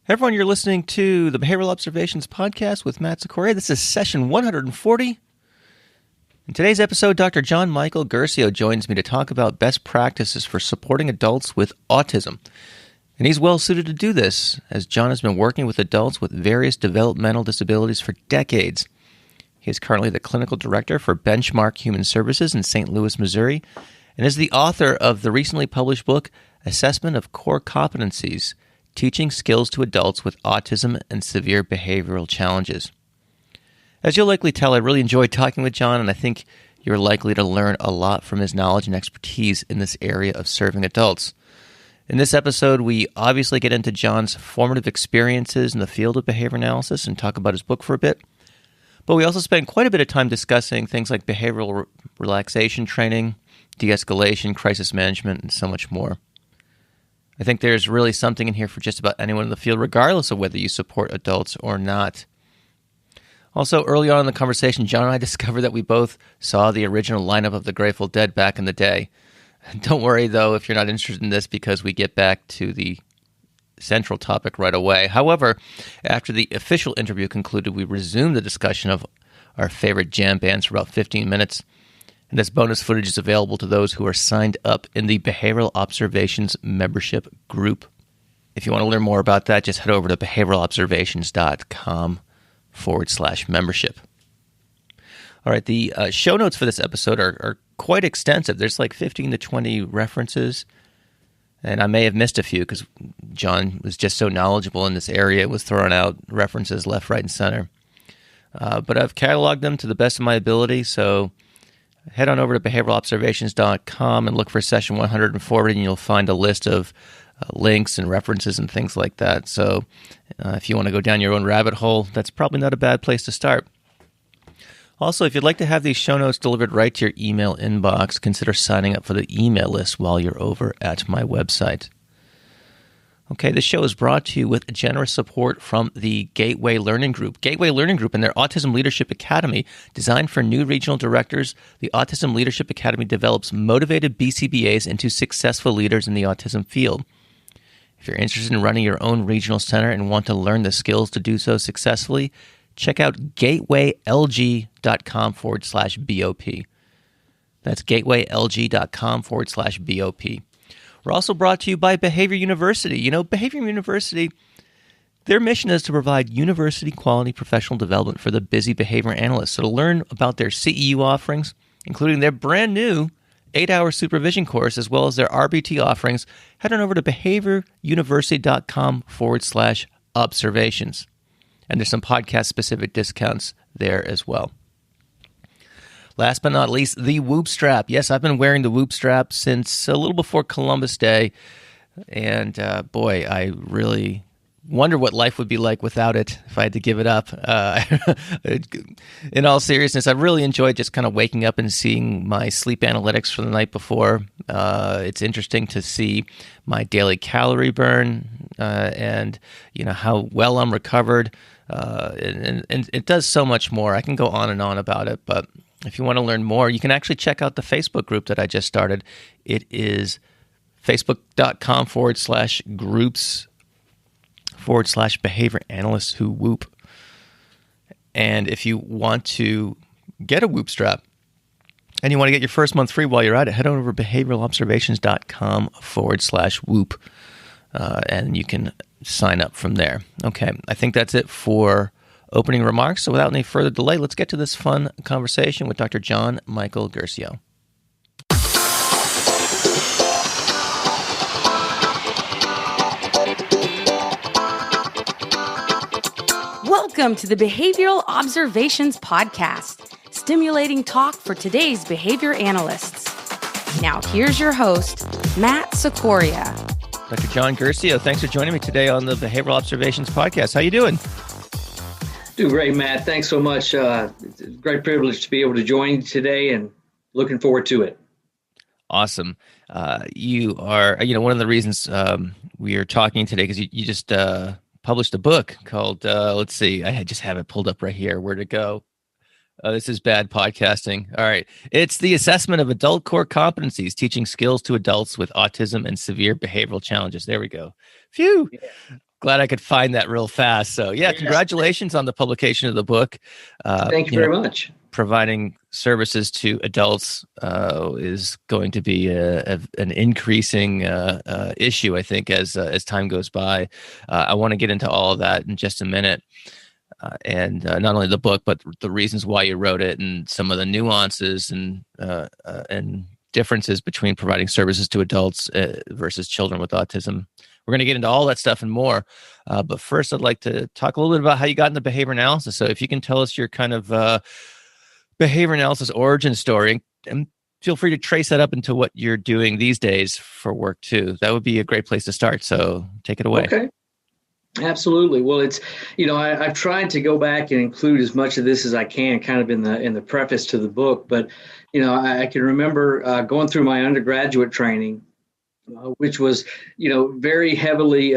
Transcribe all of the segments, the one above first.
Hey everyone, you're listening to the Behavioral Observations Podcast with Matt Secoria. This is session 140. In today's episode, Dr. John Michael Guercio joins me to talk about best practices for supporting adults with autism. And he's well suited to do this, as John has been working with adults with various developmental disabilities for decades. He is currently the clinical director for Benchmark Human Services in St. Louis, Missouri, and is the author of the recently published book, Adult Core Competencies, Teaching Skills to Adults with Autism and Severe Behavioral Challenges. As you'll likely tell, I really enjoyed talking with John, and I think you're likely to learn a lot from his knowledge and expertise in this area of serving adults. In this episode, we obviously get into John's formative experiences in the field of behavior analysis and talk about his book for a bit. But we also spend quite a bit of time discussing things like behavioral relaxation training, de-escalation, crisis management, and so much more. I think there's really something in here for just about anyone in the field, regardless of whether you support adults or not. Also, early on in the conversation, John and I discovered that we both saw the original lineup of the Grateful Dead back in the day. Don't worry, though, if you're not interested in this, because we get back to the central topic right away. However, after the official interview concluded, we resumed the discussion of our favorite jam bands for about 15 minutes. And this bonus footage is available to those who are signed up in the Behavioral Observations membership group. If you want to learn more about that, just head over to behavioralobservations.com/membership. All right, the show notes for this episode are quite extensive. There's like 15 to 20 references, and I may have missed a few because John was just so knowledgeable in this area. It was throwing out references left, right, and center. But I've cataloged them to the best of my ability, so head on over to behavioralobservations.com and look for session 140, and you'll find a list of links and references and things like that. So if you want to go down your own rabbit hole, that's probably not a bad place to start. Also, if you'd like to have these show notes delivered right to your email inbox, consider signing up for the email list while you're over at my website. Okay, this show is brought to you with generous support from the Gateway Learning Group. Gateway Learning Group and their Autism Leadership Academy, designed for new regional directors, the Autism Leadership Academy develops motivated BCBAs into successful leaders in the autism field. If you're interested in running your own regional center and want to learn the skills to do so successfully, check out gatewaylg.com/BOP. That's gatewaylg.com/BOP. We're also brought to you by Behavior University. You know, Behavior University, their mission is to provide university-quality professional development for the busy behavior analysts. So to learn about their CEU offerings, including their brand new 8-hour supervision course, as well as their RBT offerings, head on over to behavioruniversity.com/observations. And there's some podcast-specific discounts there as well. Last but not least, the Whoop Strap. Yes, I've been wearing the Whoop Strap since a little before Columbus Day, and boy, I really wonder what life would be like without it if I had to give it up. In all seriousness, I really enjoyed just kind of waking up and seeing my sleep analytics for the night before. It's interesting to see my daily calorie burn and how well I'm recovered. And it does so much more. I can go on and on about it, but if you want to learn more, you can actually check out the Facebook group that I just started. It is facebook.com/groups/behavior analysts who whoop. And if you want to get a Whoop Strap and you want to get your first month free while you're at it, head on over to behavioralobservations.com/whoop. And you can sign up from there. Okay, I think that's it for opening remarks. So without any further delay, let's get to this fun conversation with Dr. John Michael Guercio. Welcome to the Behavioral Observations Podcast, stimulating talk for today's behavior analysts. Now here's your host, Matt Secoria. Dr. John Guercio, thanks for joining me today on the Behavioral Observations Podcast. How you doing? Doing great, Matt. Thanks so much. It's a great privilege to be able to join today and looking forward to it. Awesome. You are, one of the reasons we are talking today, because you just published a book called, let's see, I just have it pulled up right here. Where'd it go? This is bad podcasting. All right. It's the assessment of adult core competencies, teaching skills to adults with autism and severe behavioral challenges. There we go. Phew. Yeah. glad I could find that real fast. So yeah, Yes. Congratulations on the publication of the book. Thank you very much. Providing services to adults is going to be an increasing issue, I think, as time goes by. I want to get into all of that in just a minute. And not only the book, but the reasons why you wrote it and some of the nuances and differences between providing services to adults versus children with autism. We're going to get into all that stuff and more. But first, I'd like to talk a little bit about how you got into behavior analysis. So if you can tell us your kind of behavior analysis origin story, and feel free to trace that up into what you're doing these days for work too. That would be a great place to start. So take it away. Okay. Absolutely. Well, it's, I've tried to go back and include as much of this as I can kind of in the preface to the book. But, I can remember going through my undergraduate training, which was, very heavily,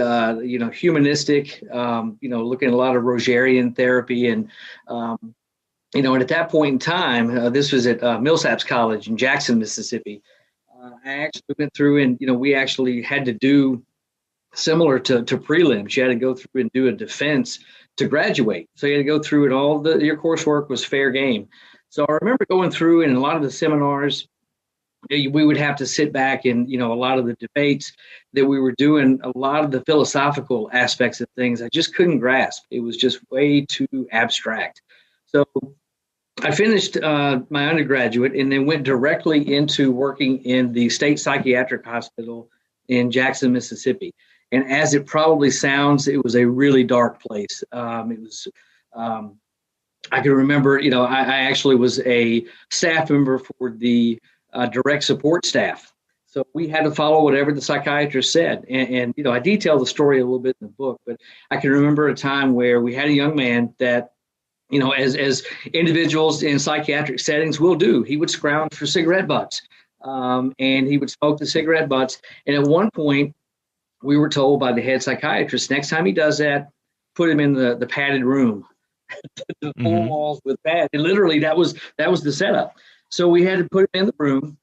humanistic, looking at a lot of Rogerian therapy. And at that point in time, this was at Millsaps College in Jackson, Mississippi. I actually went through and, we actually had to do similar to prelims. You had to go through and do a defense to graduate. So you had to go through it. All your coursework was fair game. So I remember going through and in a lot of the seminars, we would have to sit back and, a lot of the debates that we were doing, a lot of the philosophical aspects of things, I just couldn't grasp. It was just way too abstract. So I finished my undergraduate and then went directly into working in the state psychiatric hospital in Jackson, Mississippi. And as it probably sounds, it was a really dark place. I can remember, I actually was a staff member for the direct support staff. So we had to follow whatever the psychiatrist said. And I detail the story a little bit in the book, but I can remember a time where we had a young man that, as individuals in psychiatric settings will do, he would scrounge for cigarette butts and he would smoke the cigarette butts. And at one point, we were told by the head psychiatrist, next time he does that, put him in the padded room, the four walls with pads. And literally, that was the setup. So we had to put him in the room.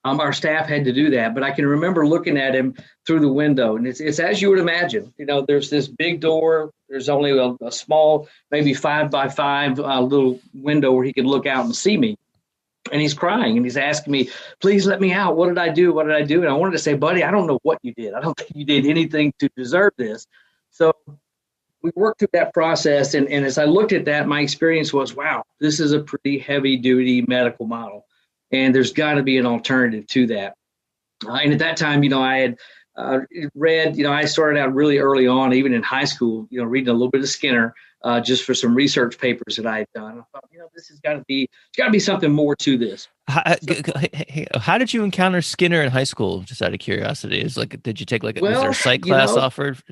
Our staff had to do that, but I can remember looking at him through the window, and it's as you would imagine. There's this big door. There's only a small, maybe 5 by 5 little window where he could look out and see me. And he's crying and he's asking me, please let me out. What did I do? What did I do? And I wanted to say, buddy, I don't know what you did. I don't think you did anything to deserve this. So we worked through that process. And as I looked at that, my experience was, wow, this is a pretty heavy duty medical model. And there's got to be an alternative to that. And at that time, I had read, I started out really early on, even in high school, reading a little bit of Skinner, just for some research papers that I had done. I thought, this has got to be something more to this. How did you encounter Skinner in high school? Just out of curiosity, did you take was there a psych class offered?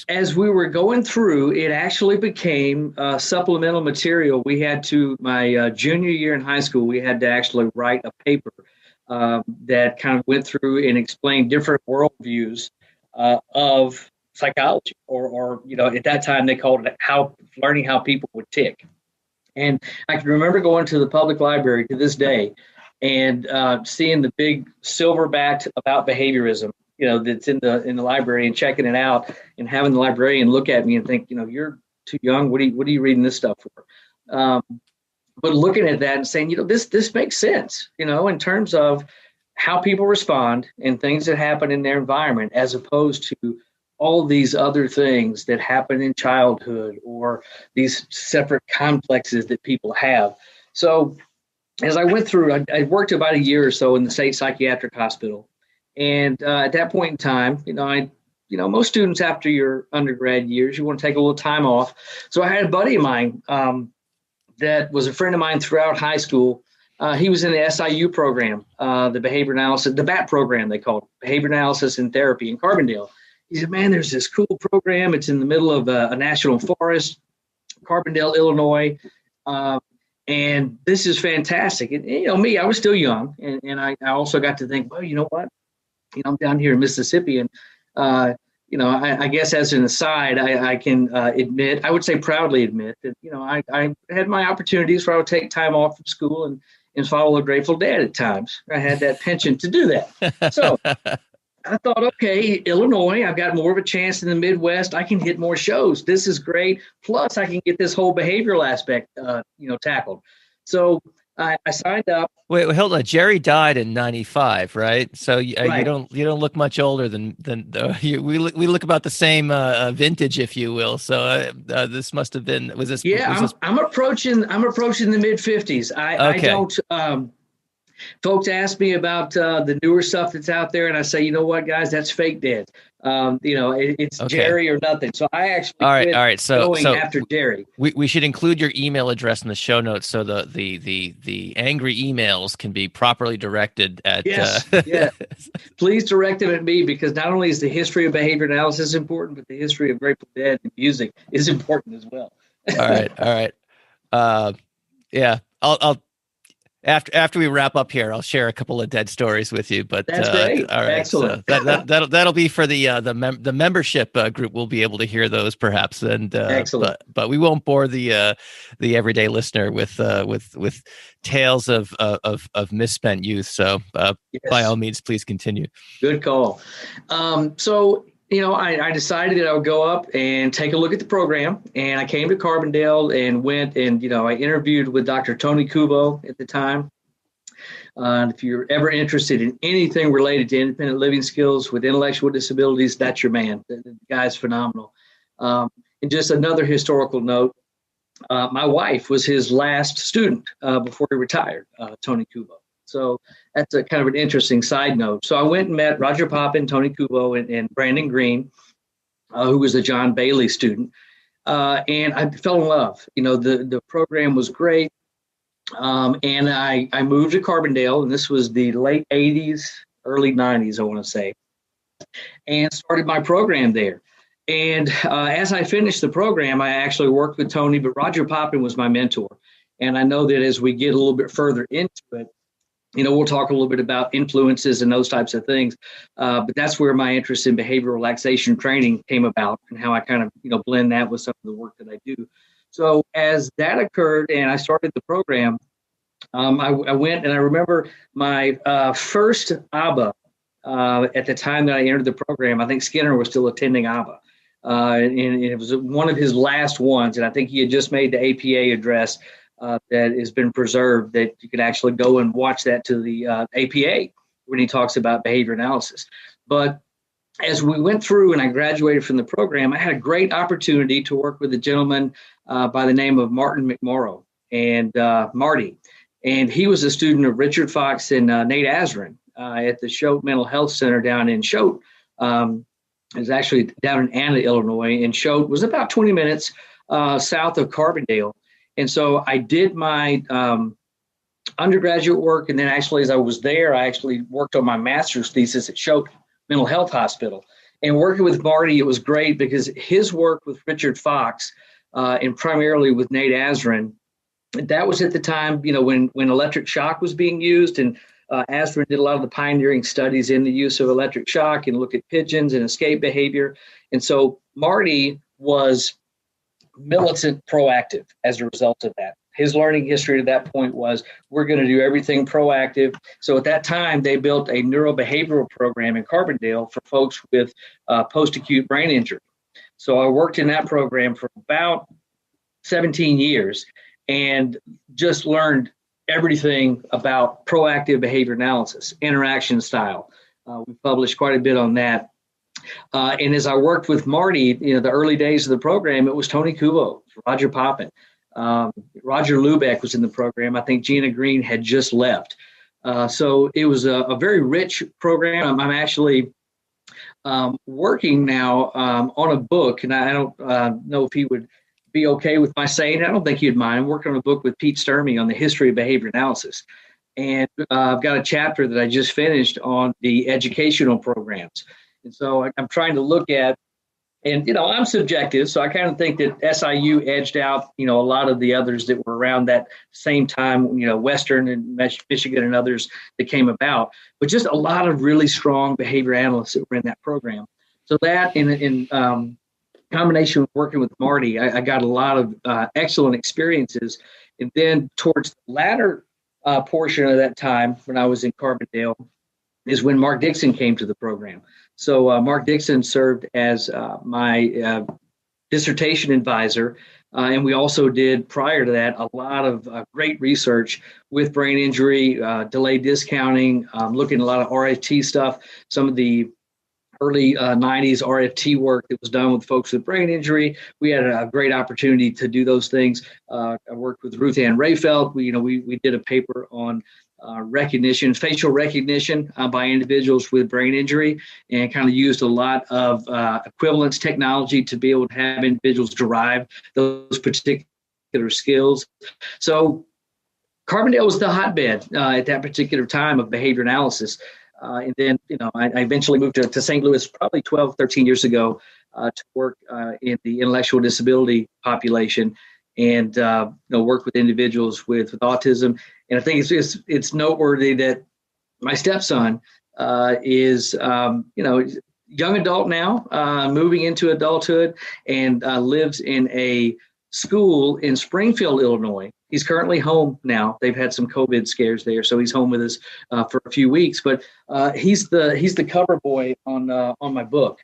As we were going through, it actually became supplemental material. We had to, my junior year in high school, we had to actually write a paper that kind of went through and explained different worldviews of psychology, or at that time they called it learning how people would tick. And I can remember going to the public library to this day and seeing the big silverbacked About Behaviorism, that's in the library, and checking it out and having the librarian look at me and think, you're too young. What are you reading this stuff for? But looking at that and saying, this makes sense, in terms of how people respond and things that happen in their environment, as opposed to all these other things that happen in childhood or these separate complexes that people have. So as I went through, I worked about a year or so in the state psychiatric hospital. And at that point in time, most students after your undergrad years, you want to take a little time off. So I had a buddy of mine that was a friend of mine throughout high school. He was in the SIU program, the behavior analysis, the BAT program, they called it, Behavior Analysis and Therapy in Carbondale. He said, man, there's this cool program. It's in the middle of a national forest, Carbondale, Illinois. And this is fantastic. And, me, I was still young. And I also got to think, well, you know what? I'm down here in Mississippi. And, I guess as an aside, I can admit, I would say proudly admit that, I had my opportunities where I would take time off from school and follow the Grateful Dead at times. I had that penchant to do that. So I thought, okay, Illinois, I've got more of a chance in the Midwest. I can hit more shows. This is great. Plus, I can get this whole behavioral aspect, tackled. So I signed up. Wait, hold on. Jerry died in '95, right? So you Right. don't look much older than we look about the same vintage, if you will. So this must have been Yeah, was this I'm approaching the mid 50s. I okay? don't. Folks ask me about the newer stuff that's out there, and I say, you know what, guys, that's fake dead. It's Okay. Jerry or nothing. So I actually All quit right. So going after Jerry. we should include your email address in the show notes so the angry emails can be properly directed at. Yes, yeah. Please direct them at me, because not only is the history of behavior analysis important, but the history of Grateful Dead and music is important as well. All right. All right. Uh, yeah. I'll after we wrap up here, I'll share a couple of dead stories with you. But That's great. all right, so Excellent. that'll be for the membership group. We'll be able to hear those perhaps, and Excellent. but we won't bore the everyday listener with tales of misspent youth. So by all Yes. means, please continue. Good call. So, I decided that I would go up and take a look at the program. And I came to Carbondale and went and, I interviewed with Dr. Tony Kubo at the time. If you're ever interested in anything related to independent living skills with intellectual disabilities, that's your man. The guy's phenomenal. And just another historical note, my wife was his last student before he retired, Tony Kubo. So that's a kind of an interesting side note. So I went and met Roger Poppin, Tony Kubo, and Brandon Green, who was a John Bailey student. And I fell in love. The program was great. And I moved to Carbondale, and this was the late 80s, early 90s, I want to say, and started my program there. And as I finished the program, I actually worked with Tony, but Roger Poppin was my mentor. And I know that as we get a little bit further into it, we'll talk a little bit about influences and those types of things. But that's where my interest in behavioral relaxation training came about, and how I kind of, blend that with some of the work that I do. So as that occurred and I started the program, I went, and I remember my first ABA at the time that I entered the program. I think Skinner was still attending ABA. And it was one of his last ones. And I think he had just made the APA address that has been preserved, that you could actually go and watch that to the APA when he talks about behavior analysis. But as we went through and I graduated from the program, I had a great opportunity to work with a gentleman by the name of Martin McMorrow, and Marty. And he was a student of Richard Fox and Nate Azrin at the Choate Mental Health Center down in Choate. It was actually down in Anna, Illinois, and Choate was about 20 minutes south of Carbondale. And so I did my undergraduate work, and then actually as I was there, I actually worked on my master's thesis at Choate Mental Health Hospital. And working with Marty, it was great because his work with Richard Fox and primarily with Nate Azrin, that was at the time, when electric shock was being used, and Azrin did a lot of the pioneering studies in the use of electric shock and look at pigeons and escape behavior. And so Marty was militant proactive as a result of that. His learning history to that point was, we're going to do everything proactive. So at that time, they built a neurobehavioral program in Carbondale for folks with post-acute brain injury. So I worked in that program for about 17 years and just learned everything about proactive behavior analysis, interaction style. We published quite a bit on that. And as I worked with Marty, the early days of the program, it was Tony Kubo, Roger Poppin. Roger Lubeck was in the program. I think Gina Green had just left. So it was a very rich program. I'm actually working now on a book, and I don't know if he would be okay with my saying it. I don't think he'd mind. I'm working on a book with Pete Sturmey on the history of behavior analysis. And I've got a chapter that I just finished on the educational programs. And so I'm trying to look at, and, I'm subjective. So I kind of think that SIU edged out, a lot of the others that were around that same time, Western and Michigan and others that came about, but just a lot of really strong behavior analysts that were in that program. So that in combination with working with Marty, I got a lot of excellent experiences. And then towards the latter portion of that time, when I was in Carbondale, is when Mark Dixon came to the program. So Mark Dixon served as my dissertation advisor. And we also did, prior to that, a lot of great research with brain injury, delayed discounting, looking at a lot of RFT stuff, some of the early 90s RFT work that was done with folks with brain injury. We had a great opportunity to do those things. I worked with Ruth Ann Rayfeld. We did a paper on recognition, facial recognition by individuals with brain injury, and kind of used a lot of equivalence technology to be able to have individuals derive those particular skills. So Carbondale was the hotbed at that particular time of behavior analysis. And then, I eventually moved to St. Louis probably 12, 13 years ago to work in the intellectual disability population and, work with individuals with autism. And I think it's noteworthy that my stepson is, young adult now, moving into adulthood, and lives in a school in Springfield, Illinois. He's currently home now. They've had some COVID scares there, so he's home with us for a few weeks. But he's the cover boy on my book.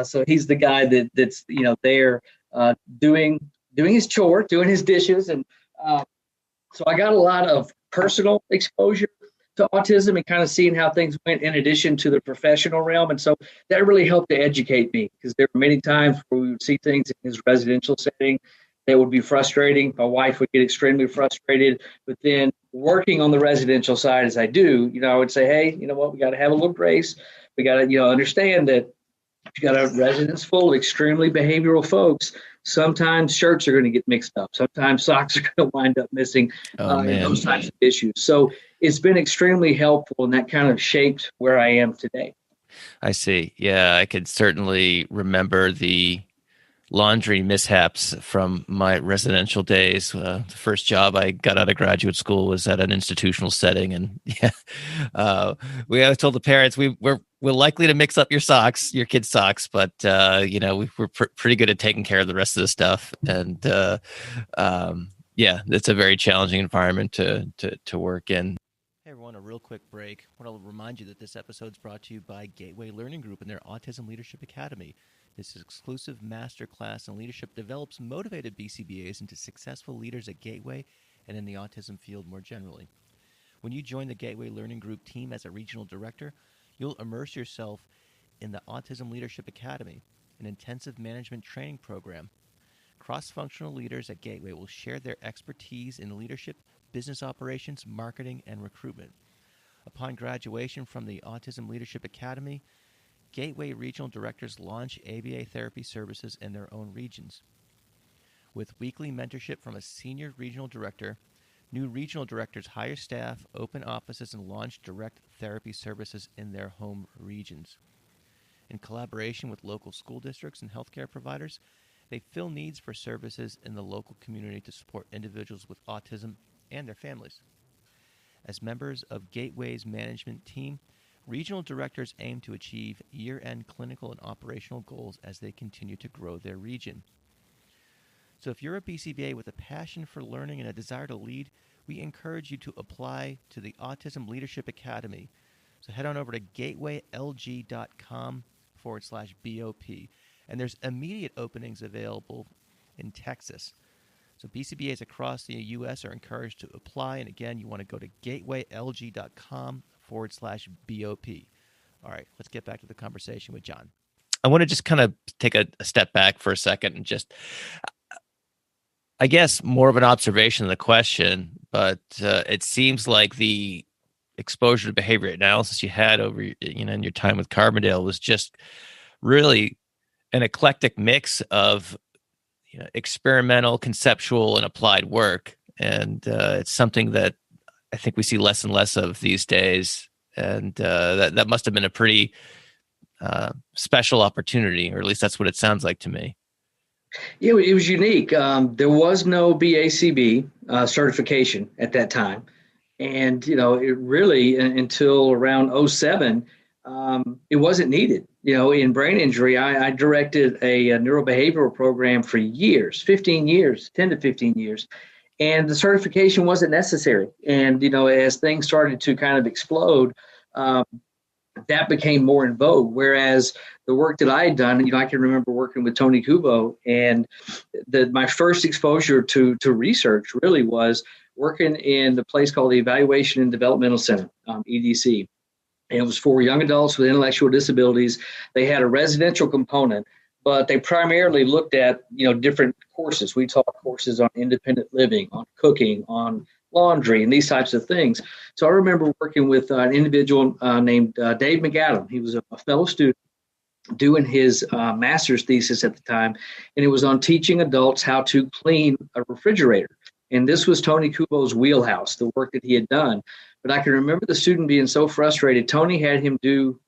So he's the guy that's there doing his chore, doing his dishes, and so I got a lot of personal exposure to autism and kind of seeing how things went in addition to the professional realm. And so that really helped to educate me, because there were many times where we would see things in his residential setting that would be frustrating. My wife would get extremely frustrated. But then working on the residential side as I do, I would say, hey, you know what, we got to have a little grace. We got to, understand that if you got a residence full of extremely behavioral folks, sometimes shirts are going to get mixed up. Sometimes socks are going to wind up missing, those types of issues. So it's been extremely helpful, and that kind of shaped where I am today. I see. Yeah, I could certainly remember the laundry mishaps from my residential days. The first job I got out of graduate school was at an institutional setting, and we always told the parents we're likely to mix up your kids' socks, but we're pretty good at taking care of the rest of the stuff. And it's a very challenging environment to work in. Hey everyone, a real quick break. I want to remind you that this episode is brought to you by Gateway Learning Group and their Autism Leadership Academy. This exclusive masterclass in leadership develops motivated BCBAs into successful leaders at Gateway and in the autism field more generally. When you join the Gateway Learning Group team as a regional director, you'll immerse yourself in the Autism Leadership Academy, an intensive management training program. Cross-functional leaders at Gateway will share their expertise in leadership, business operations, marketing, and recruitment. Upon graduation from the Autism Leadership Academy, Gateway regional directors launch ABA therapy services in their own regions. With weekly mentorship from a senior regional director, new regional directors hire staff, open offices, and launch direct therapy services in their home regions. In collaboration with local school districts and healthcare providers, they fill needs for services in the local community to support individuals with autism and their families. As members of Gateway's management team, regional directors aim to achieve year-end clinical and operational goals as they continue to grow their region. So if you're a BCBA with a passion for learning and a desire to lead, we encourage you to apply to the Autism Leadership Academy. So head on over to gatewaylg.com/BOP. And there's immediate openings available in Texas. So BCBAs across the U.S. are encouraged to apply. And again, you want to go to gatewaylg.com/BOP. All right, let's get back to the conversation with John. I want to just kind of take a step back for a second and just, I guess, more of an observation than a question, but it seems like the exposure to behavior analysis you had over, in your time with Carbondale was just really an eclectic mix of experimental, conceptual, and applied work. And it's something that I think we see less and less of these days. And that must have been a pretty special opportunity, or at least that's what it sounds like to me. Yeah, it was unique. There was no BACB certification at that time. And, it really, until around 2007, it wasn't needed. In brain injury, I directed a neurobehavioral program for years, 10 to 15 years. And the certification wasn't necessary. And, as things started to kind of explode, that became more in vogue. Whereas the work that I had done, I can remember working with Tony Kubo, and my first exposure to research really was working in the place called the Evaluation and Developmental Center, EDC. And it was for young adults with intellectual disabilities. They had a residential component, but they primarily looked at, different courses. We taught courses on independent living, on cooking, on laundry, and these types of things. So I remember working with an individual named Dave McAdam. He was a fellow student doing his master's thesis at the time, and it was on teaching adults how to clean a refrigerator. And this was Tony Kubo's wheelhouse, the work that he had done. But I can remember the student being so frustrated. Tony had him do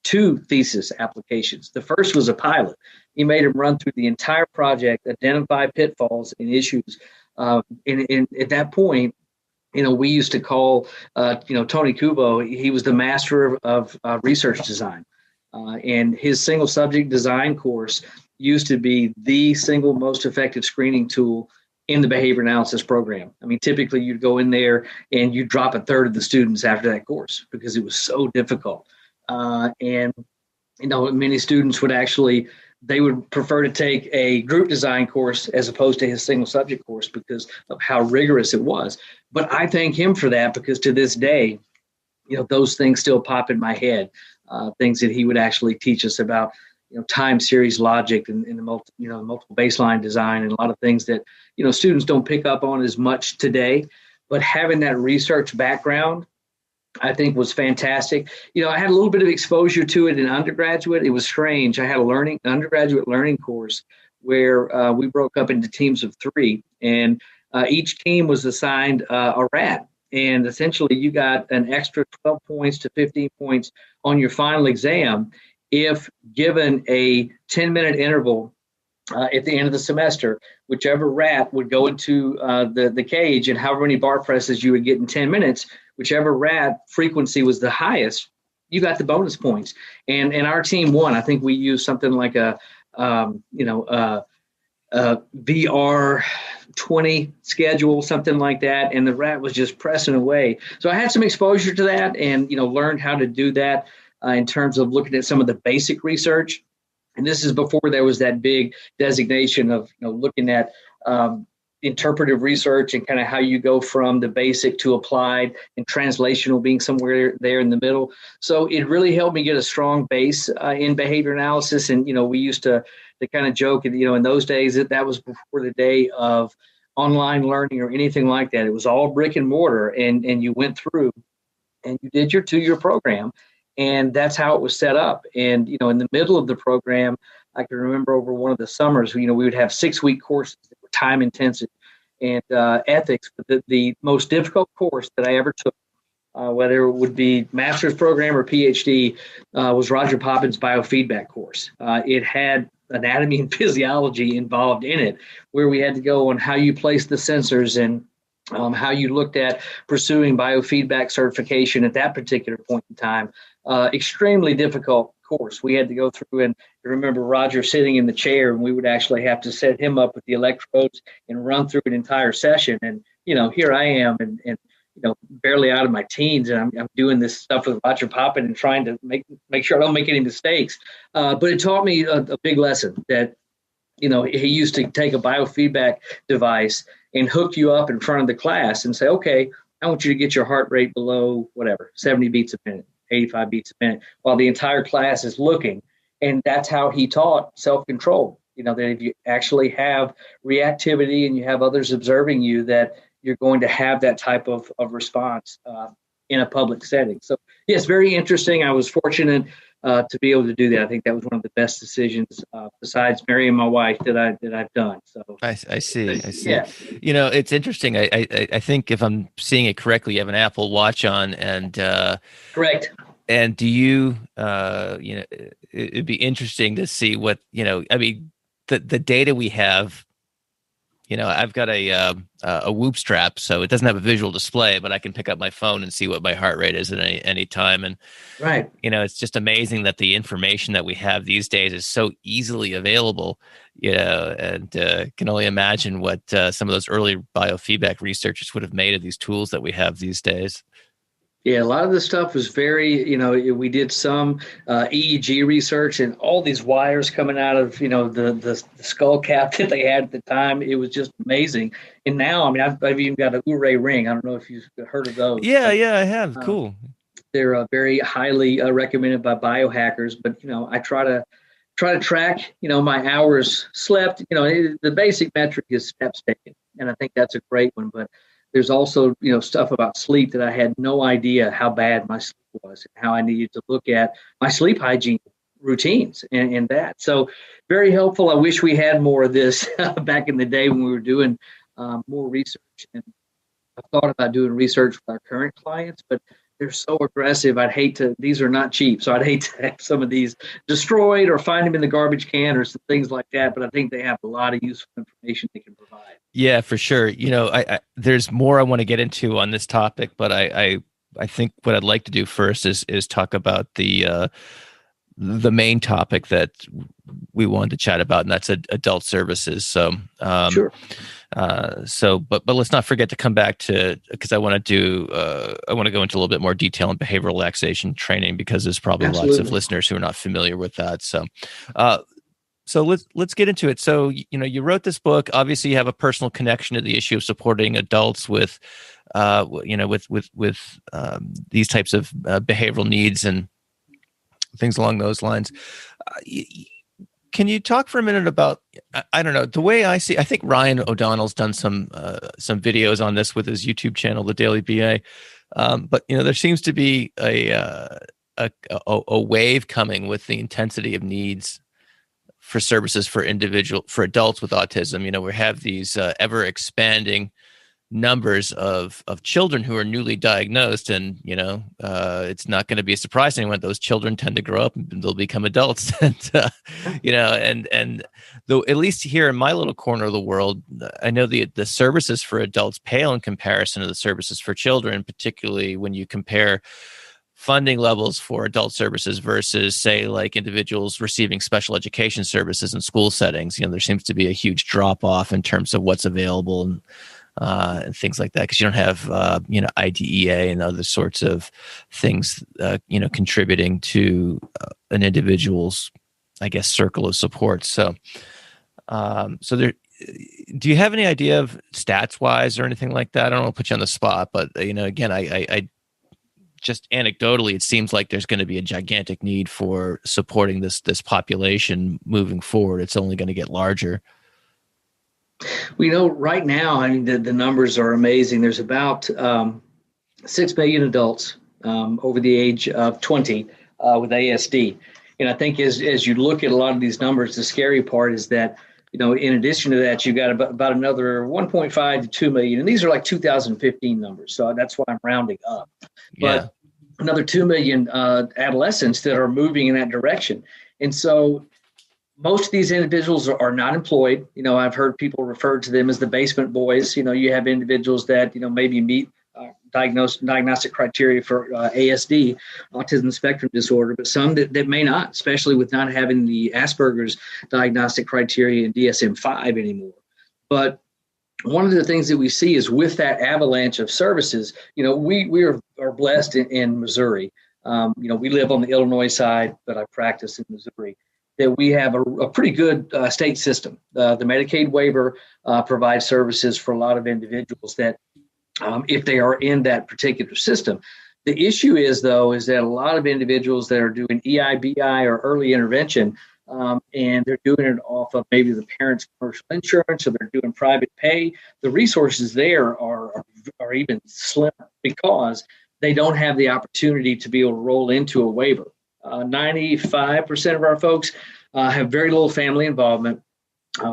2 thesis applications. The first was a pilot. He made him run through the entire project, identify pitfalls and issues. And at that point, we used to call, Tony Kubo, he was the master of research design. And his single subject design course used to be the single most effective screening tool in the behavior analysis program. I mean, typically you'd go in there and you'd drop a third of the students after that course because it was so difficult. And many students they would prefer to take a group design course as opposed to his single subject course because of how rigorous it was. But I thank him for that, because to this day, those things still pop in my head, things that he would actually teach us about, time series logic and the multiple baseline design, and a lot of things that, students don't pick up on as much today. But having that research background, I think, was fantastic. I had a little bit of exposure to it in undergraduate. It was strange. I had an undergraduate learning course where we broke up into teams of 3, and each team was assigned a RAT. And essentially, you got an extra 12 points to 15 points on your final exam if given a 10-minute interval at the end of the semester. Whichever rat would go into the cage, and however many bar presses you would get in 10 minutes, whichever rat frequency was the highest, you got the bonus points. And our team won. I think we used something like a VR 20 schedule, something like that. And the rat was just pressing away. So I had some exposure to that, and, learned how to do that in terms of looking at some of the basic research. And this is before there was that big designation of, looking at interpretive research and kind of how you go from the basic to applied, and translational being somewhere there in the middle. So it really helped me get a strong base in behavior analysis. And, we used to kind of joke, in those days that was before the day of online learning or anything like that. It was all brick and mortar, and you went through and you did your 2-year program. And that's how it was set up. And, in the middle of the program, I can remember over one of the summers, we would have 6-week courses that were time intensive, and ethics. But the most difficult course that I ever took, whether it would be master's program or PhD, was Roger Poppins' biofeedback course. It had anatomy and physiology involved in it, where we had to go on how you place the sensors and how you looked at pursuing biofeedback certification at that particular point in time. Extremely difficult course. We had to go through, and I remember Roger sitting in the chair, and we would actually have to set him up with the electrodes and run through an entire session. And, here I am, and barely out of my teens, and I'm doing this stuff with Roger Poppin and trying to make sure I don't make any mistakes. But it taught me a big lesson that, he used to take a biofeedback device and hook you up in front of the class and say, okay, I want you to get your heart rate below 70 beats a minute, 85 beats a minute, while the entire class is looking. And that's how he taught self-control, that if you actually have reactivity and you have others observing you, that you're going to have that type of response in a public setting. So, yes, very interesting. I was fortunate to be able to do that. I think that was one of the best decisions besides marrying my wife that I've done. So I see. Yeah. It's interesting. I think if I'm seeing it correctly, you have an Apple Watch on, and correct. And do you, it'd be interesting to see what, the data we have. I've got a Whoop strap, so it doesn't have a visual display, but I can pick up my phone and see what my heart rate is at any time. And right, it's just amazing that the information that we have these days is so easily available. And can only imagine what some of those early biofeedback researchers would have made of these tools that we have these days. Yeah, a lot of the stuff was very, we did some EEG research and all these wires coming out of, the skull cap that they had at the time. It was just amazing. And now, I mean, I've even got a Ure ring. I don't know if you've heard of those, Yeah, but yeah, I have. um, Cool. they're very highly recommended by biohackers. But, I try to track, my hours slept. The basic metric is steps taken, and I think that's a great one. But there's also, stuff about sleep that I had no idea how bad my sleep was and how I needed to look at my sleep hygiene routines and that. So very helpful. I wish we had more of this back in the day when we were doing more research. And I've thought about doing research with our current clients, but they're so aggressive. These are not cheap. So I'd hate to have some of these destroyed or find them in the garbage can or some things like that. But I think they have a lot of useful information they can provide. Yeah, for sure. I there's more I want to get into on this topic, but I think what I'd like to do first is talk about the main topic that we wanted to chat about, and that's adult services. So, Sure. but let's not forget to come back to, because I want to go into a little bit more detail on behavioral relaxation training, because there's probably lots of Absolutely. listeners who are not familiar with that. So let's get into it. So, you wrote this book. Obviously, you have a personal connection to the issue of supporting adults with, these types of behavioral needs and things along those lines. Can you talk for a minute about, I don't know, the way I see, I think Ryan O'Donnell's done some videos on this with his YouTube channel, The Daily BA. But there seems to be a wave coming with the intensity of needs for services for adults with autism. We have these ever expanding numbers of children who are newly diagnosed, and it's not going to be a surprise to anyone. Those children tend to grow up and they'll become adults. And though, at least here in my little corner of the world, I know the services for adults pale in comparison to the services for children, particularly when you compare funding levels for adult services versus, say, like individuals receiving special education services in school settings. There seems to be a huge drop off in terms of what's available and things like that, because you don't have IDEA and other sorts of things contributing to an individual's, I guess, circle of support. So there, do you have any idea of stats wise or anything like that? I don't want to put you on the spot, but again, I just anecdotally, it seems like there's going to be a gigantic need for supporting this population moving forward. It's only going to get larger. Right now, I mean, the numbers are amazing. There's about 6 million adults over the age of 20 with ASD. And I think as you look at a lot of these numbers, the scary part is that, in addition to that, you've got about another 1.5 to 2 million. And these are like 2015 numbers. So that's why I'm rounding up. Yeah. But another 2 million adolescents that are moving in that direction. And so most of these individuals are not employed. I've heard people refer to them as the basement boys. You have individuals that, maybe meet diagnostic criteria for ASD, autism spectrum disorder, but some that may not, especially with not having the Asperger's diagnostic criteria in DSM-5 anymore. But one of the things that we see is with that avalanche of services, we are blessed in Missouri. We live on the Illinois side, but I practice in Missouri, that we have a pretty good state system. The Medicaid waiver provides services for a lot of individuals that, if they are in that particular system. The issue is that a lot of individuals that are doing EIBI or early intervention, and they're doing it off of maybe the parents' commercial insurance, or they're doing private pay, the resources there are even slimmer because they don't have the opportunity to be able to roll into a waiver. 95% of our folks have very little family involvement.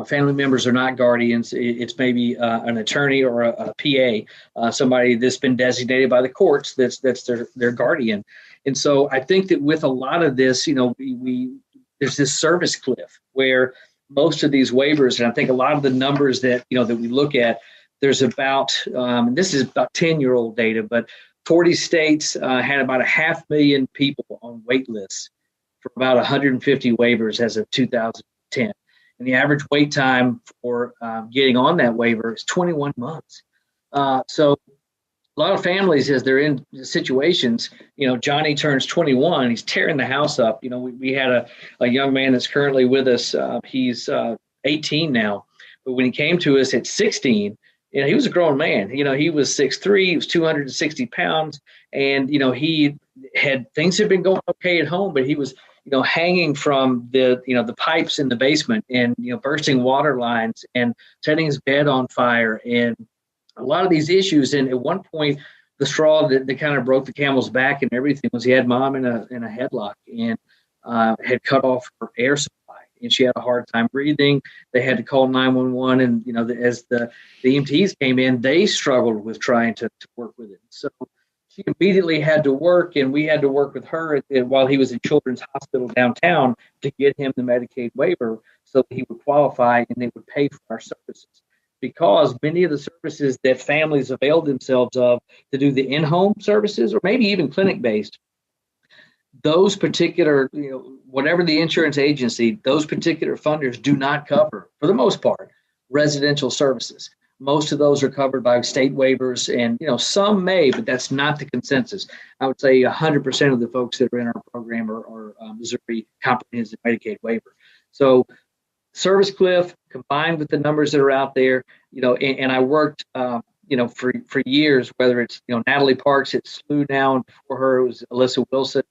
Family members are not guardians. It's maybe an attorney or a PA, somebody that's been designated by the courts that's their guardian. And so I think that with a lot of this, there's this service cliff where most of these waivers, and I think a lot of the numbers that we look at, there's about, this is about 10-year-old data, but 40 states had about 500,000 people on wait lists for about 150 waivers as of 2010. And the average wait time for getting on that waiver is 21 months. So a lot of families, as they're in situations, Johnny turns 21, he's tearing the house up. We had a young man that's currently with us. He's 18 now, but when he came to us at 16, he was a grown man. He was 6'3", he was 260 pounds, and things had been going okay at home, but he was hanging from the pipes in the basement, and bursting water lines and setting his bed on fire, and a lot of these issues. And at one point, the straw that kind of broke the camel's back and everything was he had mom in a headlock, and had cut off her air supply, and she had a hard time breathing. They had to call 911, and as the EMTs came in, they struggled with trying to work with it. So she immediately had to work, and we had to work with her while he was in Children's Hospital downtown to get him the Medicaid waiver so that he would qualify and they would pay for our services. Because many of the services that families availed themselves of to do the in-home services, or maybe even clinic-based, those particular, whatever the insurance agency, those particular funders do not cover, for the most part, residential services. Most of those are covered by state waivers, and some may, but that's not the consensus. I would say 100% of the folks that are in our program are Missouri Comprehensive Medicaid waiver. So service cliff combined with the numbers that are out there, and I worked, for years, whether it's, Natalie Parks at SLU now, and before her it was Alyssa Wilson,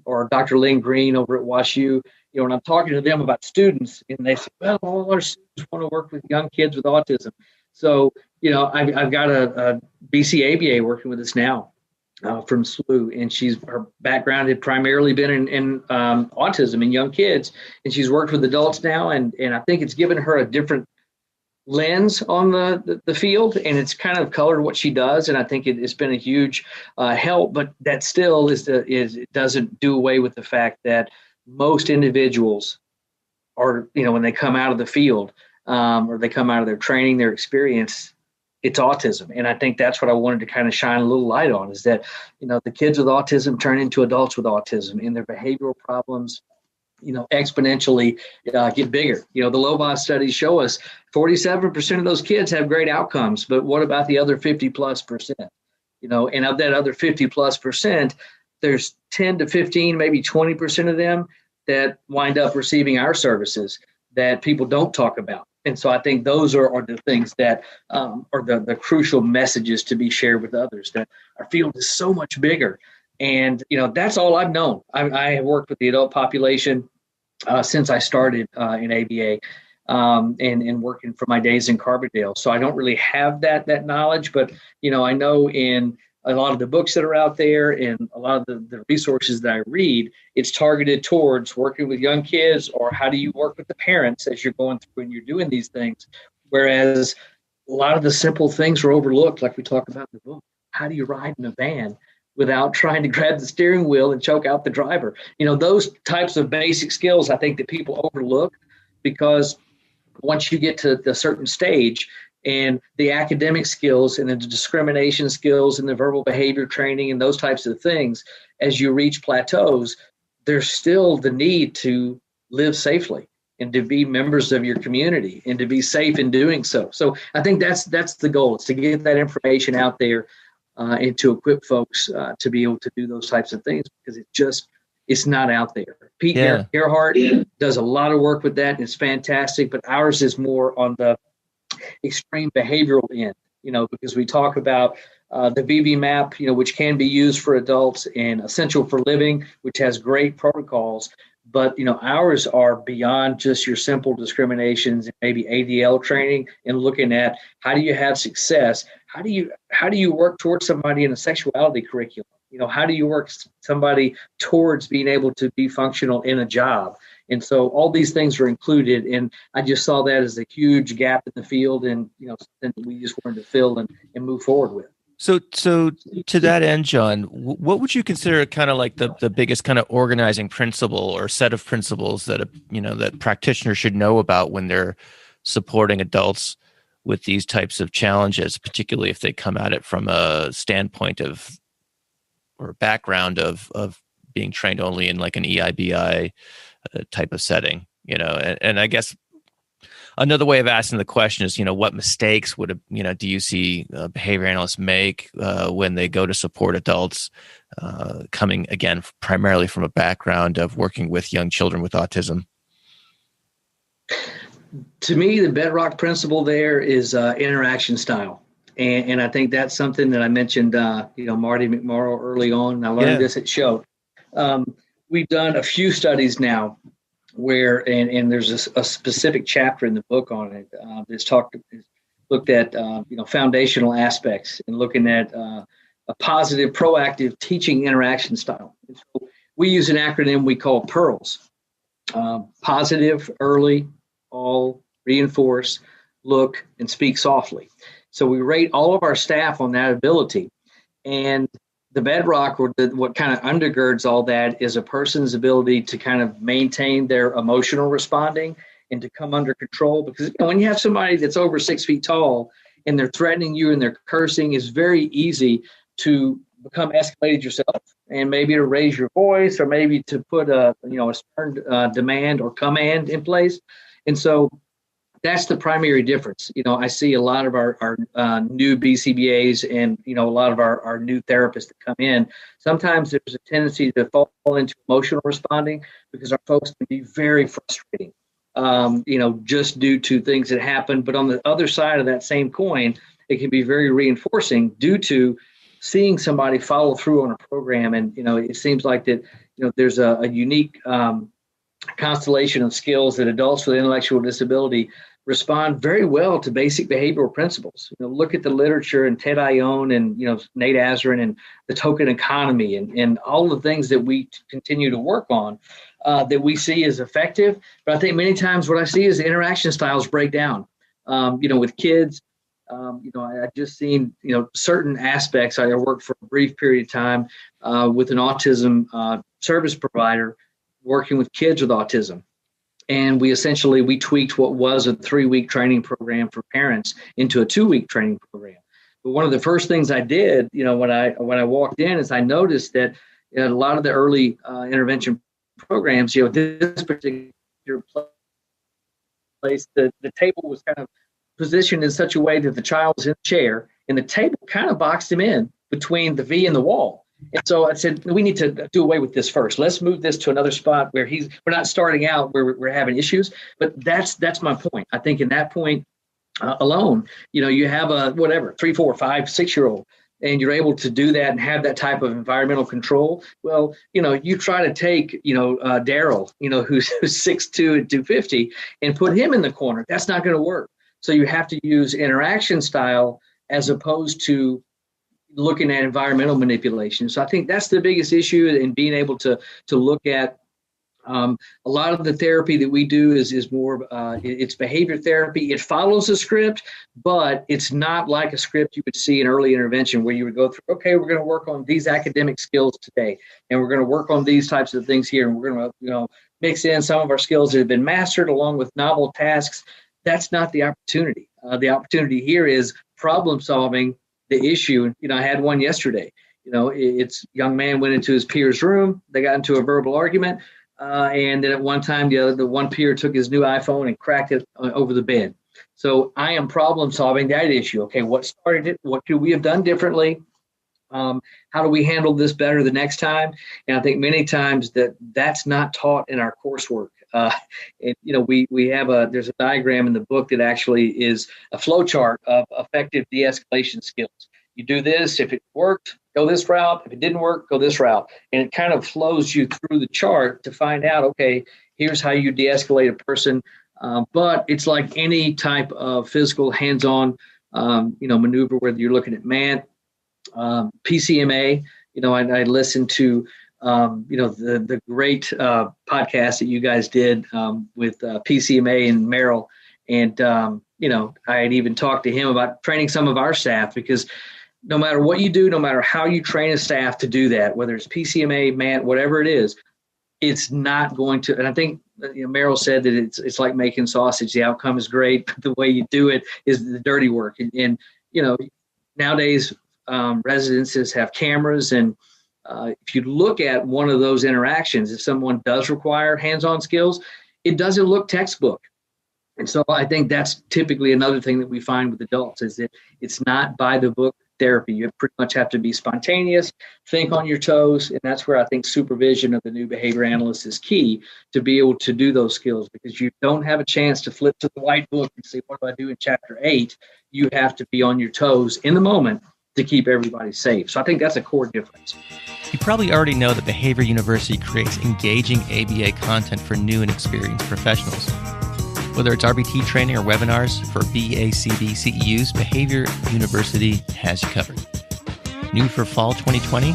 or Dr. Lynn Green over at WashU, when I'm talking to them about students, and they say, well, all our students want to work with young kids with autism. So, I've got a BC ABA working with us now. From SLU, and her background had primarily been in autism in young kids, and she's worked with adults now, and I think it's given her a different lens on the field, and it's kind of colored what she does, and I think it's been a huge help. But that still it doesn't do away with the fact that most individuals are, when they come out of the field, or they come out of their training, their experience, it's autism. And I think that's what I wanted to kind of shine a little light on, is that, the kids with autism turn into adults with autism, and their behavioral problems, exponentially get bigger. The Lobos studies show us 47% of those kids have great outcomes, but what about the other 50+%? And of that other 50+%, there's 10 to 15, maybe 20% of them that wind up receiving our services that people don't talk about. And so I think those are the things that are the crucial messages to be shared with others, that our field is so much bigger. And, that's all I've known. I have worked with the adult population since I started in ABA, and working from my days in Carbondale. So I don't really have that knowledge, but, I know in a lot of the books that are out there and a lot of the resources that I read, it's targeted towards working with young kids, or how do you work with the parents as you're going through and you're doing these things. Whereas a lot of the simple things are overlooked, like we talk about in the book. How do you ride in a van without trying to grab the steering wheel and choke out the driver? Those types of basic skills I think that people overlook, because once you get to the certain stage, and the academic skills and the discrimination skills and the verbal behavior training and those types of things, as you reach plateaus, there's still the need to live safely and to be members of your community and to be safe in doing so. So I think that's the goal, is to get that information out there and to equip folks to be able to do those types of things, because it's not out there. Pete Gerhardt does a lot of work with that, and it's fantastic, but ours is more on the extreme behavioral end, because we talk about the VB map, which can be used for adults, and Essential for Living, which has great protocols. But, ours are beyond just your simple discriminations and maybe ADL training, and looking at how do you have success? How do you work towards somebody in a sexuality curriculum? How do you work somebody towards being able to be functional in a job? And so all these things are included. And I just saw that as a huge gap in the field, and, something that we just wanted to fill and move forward with. So to that end, John, what would you consider kind of like the biggest kind of organizing principle or set of principles that, that practitioners should know about when they're supporting adults with these types of challenges, particularly if they come at it from a standpoint of, or background of being trained only in like an EIBI type of setting, and I guess another way of asking the question is, what mistakes do you see behavior analysts make when they go to support adults coming, again, primarily from a background of working with young children with autism? To me, the bedrock principle there is interaction style. And I think that's something that I mentioned, Marty McMorrow early on. And I learned this at Show. We've done a few studies now where, and there's a specific chapter in the book on it that's looked at, foundational aspects and looking at a positive, proactive teaching interaction style. And so we use an acronym we call PEARLS: positive, early, all, reinforce, look, and speak softly. So we rate all of our staff on that ability. And the bedrock, or what kind of undergirds all that, is a person's ability to kind of maintain their emotional responding and to come under control. Because when you have somebody that's over 6 feet tall and they're threatening you and they're cursing, it's very easy to become escalated yourself, and maybe to raise your voice, or maybe to put a stern demand or command in place. And so that's the primary difference. I see a lot of our new BCBAs and, a lot of our new therapists that come in. Sometimes there's a tendency to fall into emotional responding because our folks can be very frustrating, just due to things that happen. But on the other side of that same coin, it can be very reinforcing due to seeing somebody follow through on a program. And, it seems like that, there's a unique constellation of skills that adults with intellectual disability respond very well to basic behavioral principles. Look at the literature and Ted Ione and, Nate Azarin and the token economy and all the things that we continue to work on that we see as effective. But I think many times what I see is the interaction styles break down, with kids. I just seen, certain aspects. I worked for a brief period of time with an autism service provider working with kids with autism. And we tweaked what was a 3-week training program for parents into a 2-week training program. But one of the first things I did, when I walked in, is I noticed that a lot of the early intervention programs, this particular place, the table was kind of positioned in such a way that the child was in the chair, and the table kind of boxed him in between the V and the wall. And so I said, we need to do away with this first. Let's move this to another spot where we're not starting out where we're having issues. But that's my point. I think in that point alone, you have a 3, 4, 5, 6-year-old, and you're able to do that and have that type of environmental control. Well, you try to take, Daryl, who's 6'2" and 250, and put him in the corner. That's not going to work. So you have to use interaction style as opposed to looking at environmental manipulation. So I think that's the biggest issue in being able to look at a lot of the therapy that we do is more, it's behavior therapy. It follows a script, but it's not like a script you would see in early intervention where you would go through, okay, we're going to work on these academic skills today, and we're going to work on these types of things here, and we're going to, mix in some of our skills that have been mastered along with novel tasks. That's not the opportunity. The opportunity here is problem solving the issue. I had one yesterday. It's young man went into his peer's room. They got into a verbal argument. And then at one time, the one peer took his new iPhone and cracked it over the bed. So I am problem solving that issue. Okay, what started it? What could we have done differently? How do we handle this better the next time? And I think many times that's not taught in our coursework. We have there's a diagram in the book that actually is a flow chart of effective de-escalation skills. You do this. If it worked, go this route. If it didn't work, go this route. And it kind of flows you through the chart to find out, okay, here's how you de-escalate a person. But it's like any type of physical hands-on, maneuver, whether you're looking at MANT, PCMA. I listened to, the great podcast that you guys did with PCMA and Merrill. And, I had even talked to him about training some of our staff, because no matter what you do, no matter how you train a staff to do that, whether it's PCMA, MANT, whatever it is, it's not going to. And I think Merrill said that it's like making sausage. The outcome is great, but the way you do it is the dirty work. And nowadays residences have cameras, and if you look at one of those interactions, if someone does require hands-on skills, it doesn't look textbook. And so I think that's typically another thing that we find with adults is that it's not by the book therapy. You pretty much have to be spontaneous, think on your toes. And that's where I think supervision of the new behavior analyst is key to be able to do those skills, because you don't have a chance to flip to the white book and say, what do I do in chapter 8? You have to be on your toes in the moment to keep everybody safe. So I think that's a core difference. You probably already know that Behavior University creates engaging ABA content for new and experienced professionals. Whether it's RBT training or webinars for BACB CEUs, Behavior University has you covered. New for fall 2020,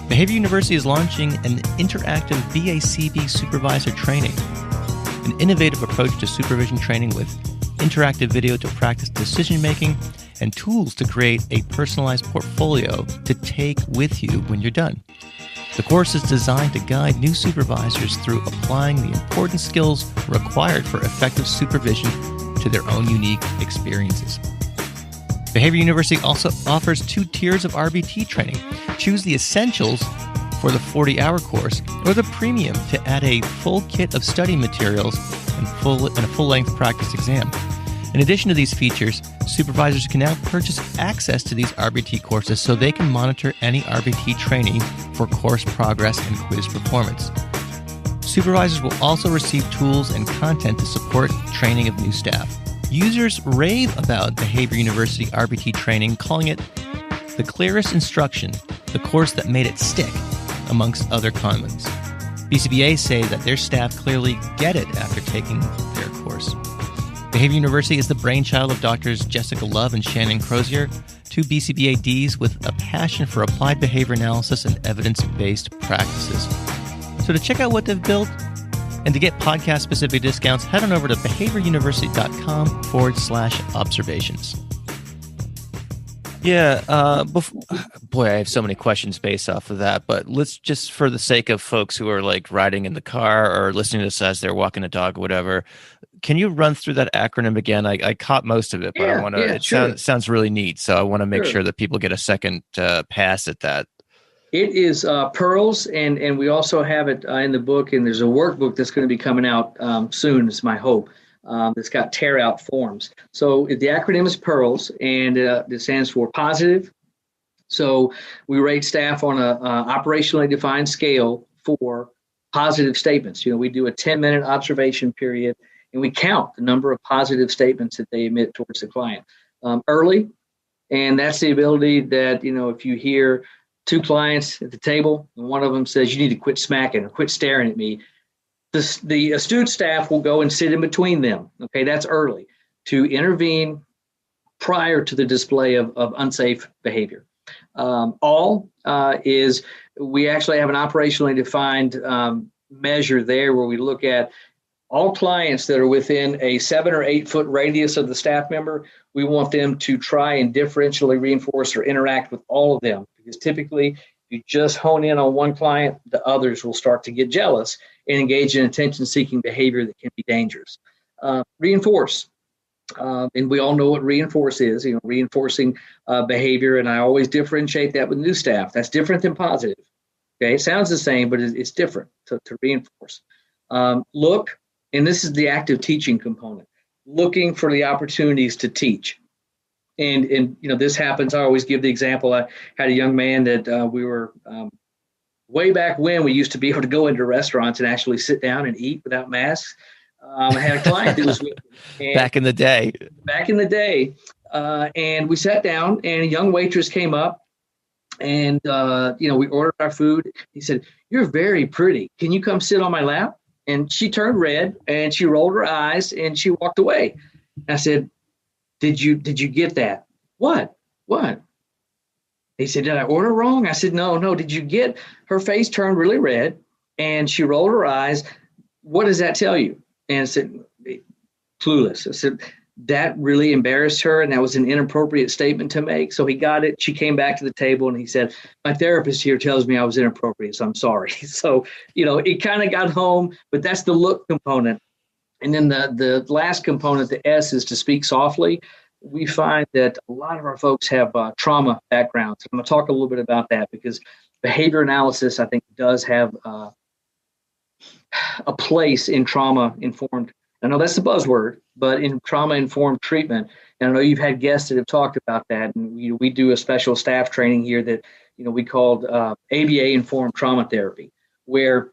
Behavior University is launching an interactive BACB supervisor training, an innovative approach to supervision training with interactive video to practice decision-making and tools to create a personalized portfolio to take with you when you're done. The course is designed to guide new supervisors through applying the important skills required for effective supervision to their own unique experiences. Behavior University also offers 2 tiers of RBT training. Choose the essentials for the 40-hour course or the premium to add a full kit of study materials and a full-length practice exam. In addition to these features, supervisors can now purchase access to these RBT courses so they can monitor any RBT training for course progress and quiz performance. Supervisors will also receive tools and content to support training of new staff. Users rave about Behavior University RBT training, calling it the clearest instruction, the course that made it stick, amongst other comments. BCBA say that their staff clearly get it after taking their course. Behavior University is the brainchild of Drs. Jessica Love and Shannon Crozier, 2 BCBADs with a passion for applied behavior analysis and evidence-based practices. So to check out what they've built and to get podcast-specific discounts, head on over to behavioruniversity.com/observations. Yeah, boy, I have so many questions based off of that, but let's just, for the sake of folks who are like riding in the car or listening to this as they're walking the dog or whatever, can you run through that acronym again? I caught most of it, but I want to. It sure. sounds really neat, so I want to make sure that people get a second pass at that. It is PEARLS, and we also have it in the book, and there's a workbook that's going to be coming out soon, is my hope, that's got tear-out forms. So the acronym is PEARLS, and it stands for positive. So we rate staff on a operationally defined scale for positive statements. We do a 10-minute observation period, and we count the number of positive statements that they emit towards the client. Early, and that's the ability that, if you hear 2 clients at the table and one of them says, you need to quit smacking or quit staring at me, the astute staff will go and sit in between them. Okay, that's early, to intervene prior to the display of unsafe behavior. All is, we actually have an operationally defined measure there where we look at all clients that are within a 7 or 8 foot radius of the staff member. We want them to try and differentially reinforce or interact with all of them, because typically if you just hone in on one client, the others will start to get jealous and engage in attention-seeking behavior that can be dangerous. Reinforce. And we all know what reinforce is, reinforcing behavior. And I always differentiate that with new staff. That's different than positive. Okay, it sounds the same, but it's different to reinforce. Look, and this is the active teaching component, looking for the opportunities to teach. And this happens. I always give the example. I had a young man that we were way back when we used to be able to go into restaurants and actually sit down and eat without masks. I had a client that was with me. Back in the day. And we sat down, and a young waitress came up, and we ordered our food. He said, "You're very pretty. Can you come sit on my lap?" And she turned red, and she rolled her eyes, and she walked away. And I said, Did you get that? What? He said, "Did I order wrong?" I said, No. Did you get, her face turned really red, and she rolled her eyes. What does that tell you? And I said, clueless. I said, that really embarrassed her, and that was an inappropriate statement to make. So he got it. She came back to the table, and he said, "My therapist here tells me I was inappropriate, so I'm sorry." So, it kind of got home, but that's the look component. And then the last component, the S, is to speak softly. We find that a lot of our folks have trauma backgrounds. I'm going to talk a little bit about that, because behavior analysis, I think, does have a place in trauma-informed I know that's the buzzword, but in trauma-informed treatment, and I know you've had guests that have talked about that, and we do a special staff training here that we called ABA-informed trauma therapy, where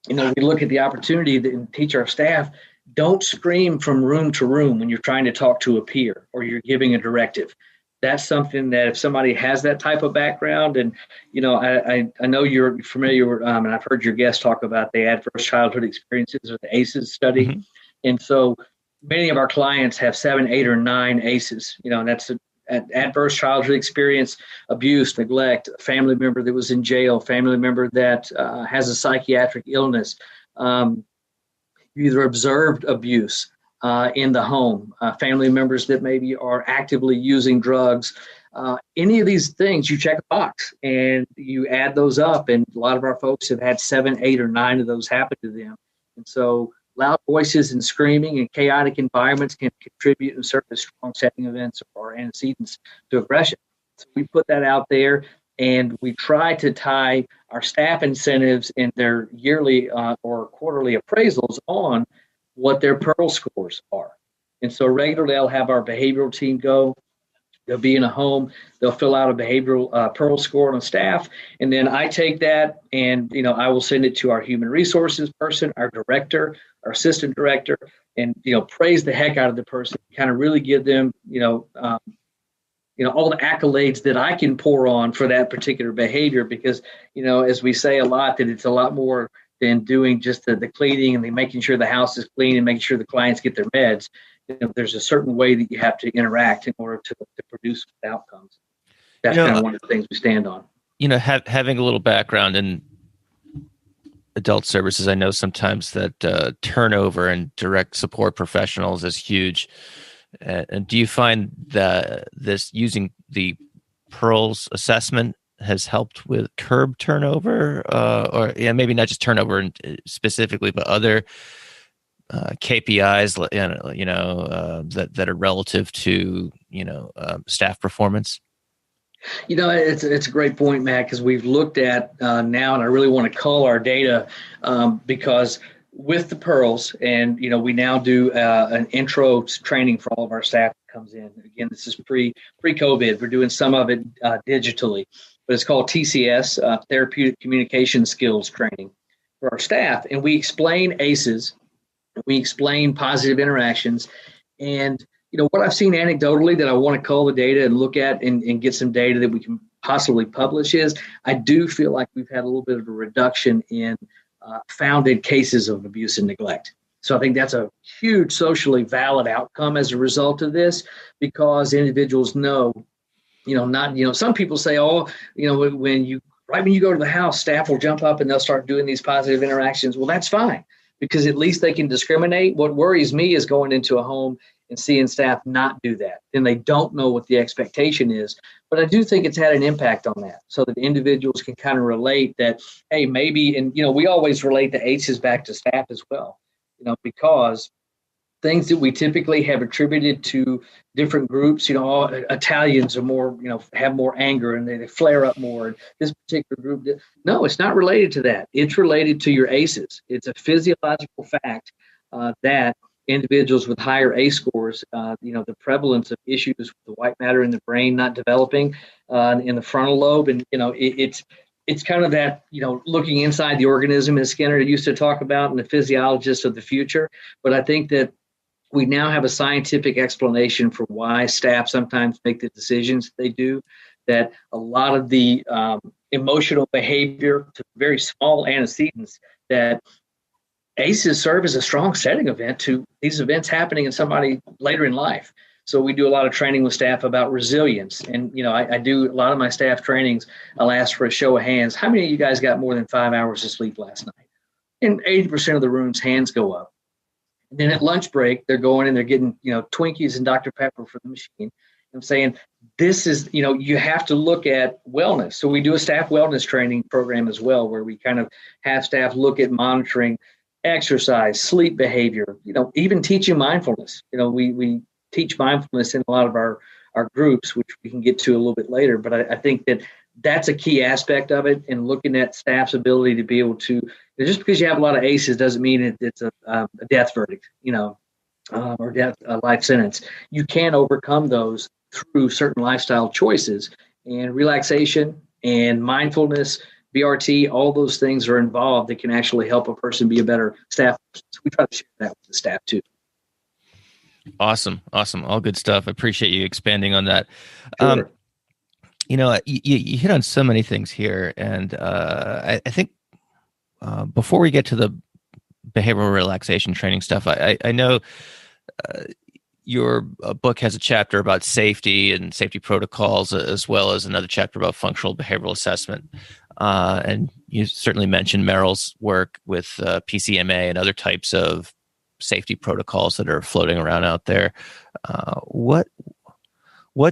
we look at the opportunity and teach our staff, don't scream from room to room when you're trying to talk to a peer or you're giving a directive. That's something that if somebody has that type of background, and I know you're familiar, and I've heard your guests talk about the adverse childhood experiences or the ACEs study. Mm-hmm. And so many of our clients have 7, 8, or 9 ACEs, and that's an adverse childhood experience, abuse, neglect, a family member that was in jail, family member that has a psychiatric illness, either observed abuse in the home, family members that maybe are actively using drugs. Any of these things, you check a box and you add those up. And a lot of our folks have had 7, 8, or 9 of those happen to them. And so loud voices and screaming and chaotic environments can contribute and serve as strong setting events or antecedents to aggression. So we put that out there, and we try to tie our staff incentives in their yearly or quarterly appraisals on what their Pearl scores are. And so regularly I'll have our behavioral team go. They'll be in a home. They'll fill out a behavioral Pearl score on staff. And then I take that and, I will send it to our human resources person, our director, our assistant director, and, praise the heck out of the person, kind of really give them, all the accolades that I can pour on for that particular behavior. Because, as we say a lot, that it's a lot more than doing just the cleaning and making sure the house is clean and making sure the clients get their meds. There's a certain way that you have to interact in order to produce outcomes. That's kind of one of the things we stand on. Having a little background in adult services, I know sometimes that turnover in direct support professionals is huge. And do you find that this using the Pearls assessment has helped with curb turnover, or maybe not just turnover specifically, but other KPIs, that are relative to staff performance? It's a great point, Matt, because we've looked at now, and I really want to cull our data because with the Pearls, and we now do an intro training for all of our staff that comes in. Again, this is pre-COVID. We're doing some of it digitally, but it's called TCS, Therapeutic Communication Skills Training for our staff. And we explain ACEs, we explain positive interactions, and what I've seen anecdotally that I want to cull the data and look at and get some data that we can possibly publish is I do feel like we've had a little bit of a reduction in founded cases of abuse and neglect. So I think that's a huge socially valid outcome as a result of this, because individuals know, some people say, when you go to the house, staff will jump up and they'll start doing these positive interactions. Well, that's fine, because at least they can discriminate. What worries me is going into a home and seeing staff not do that. Then they don't know what the expectation is. But I do think it's had an impact on that, so that individuals can kind of relate that, hey, maybe, and, we always relate the ACEs back to staff as well, because things that we typically have attributed to different groups, Italians are more, have more anger and they flare up more. And this particular group, no, it's not related to that. It's related to your ACEs. It's a physiological fact that individuals with higher ACE scores, the prevalence of issues with the white matter in the brain not developing in the frontal lobe. And, it's kind of that, looking inside the organism, as Skinner used to talk about, and the physiologist of the future. But I think that we now have a scientific explanation for why staff sometimes make the decisions they do, that a lot of the emotional behavior to very small antecedents, that ACEs serve as a strong setting event to these events happening in somebody later in life. So we do a lot of training with staff about resilience. And, I do a lot of my staff trainings. I'll ask for a show of hands. How many of you guys got more than 5 hours of sleep last night? And 80% of the room's hands go up. And then at lunch break, they're going and they're getting, Twinkies and Dr. Pepper for the machine. I'm saying this is, you have to look at wellness. So we do a staff wellness training program as well, where we kind of have staff look at monitoring exercise, sleep behavior, even teaching mindfulness. We teach mindfulness in a lot of our groups, which we can get to a little bit later. But I think that that's a key aspect of it, and looking at staff's ability to be able to, just because you have a lot of ACEs doesn't mean it's a death verdict. or death, life sentence. You can overcome those through certain lifestyle choices, and relaxation and mindfulness, BRT, all those things are involved that can actually help a person be a better staff person. So we try to share that with the staff too. Awesome. All good stuff. I appreciate you expanding on that. Sure. You hit on so many things here, and I think before we get to the behavioral relaxation training stuff, I know your book has a chapter about safety and safety protocols, as well as another chapter about functional behavioral assessment. And you certainly mentioned Merrill's work with PCMA and other types of safety protocols that are floating around out there. What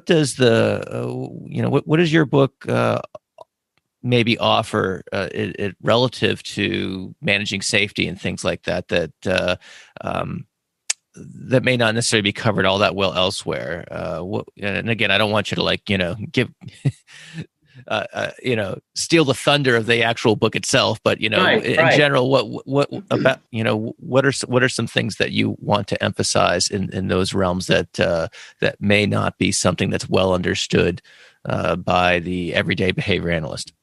does what does your book maybe offer it relative to managing safety and things like that that may not necessarily be covered all that well elsewhere? And again, I don't want you to give steal the thunder of the actual book itself, but in general, what about what are some things that you want to emphasize in those realms that may not be something that's well understood by the everyday behavior analyst?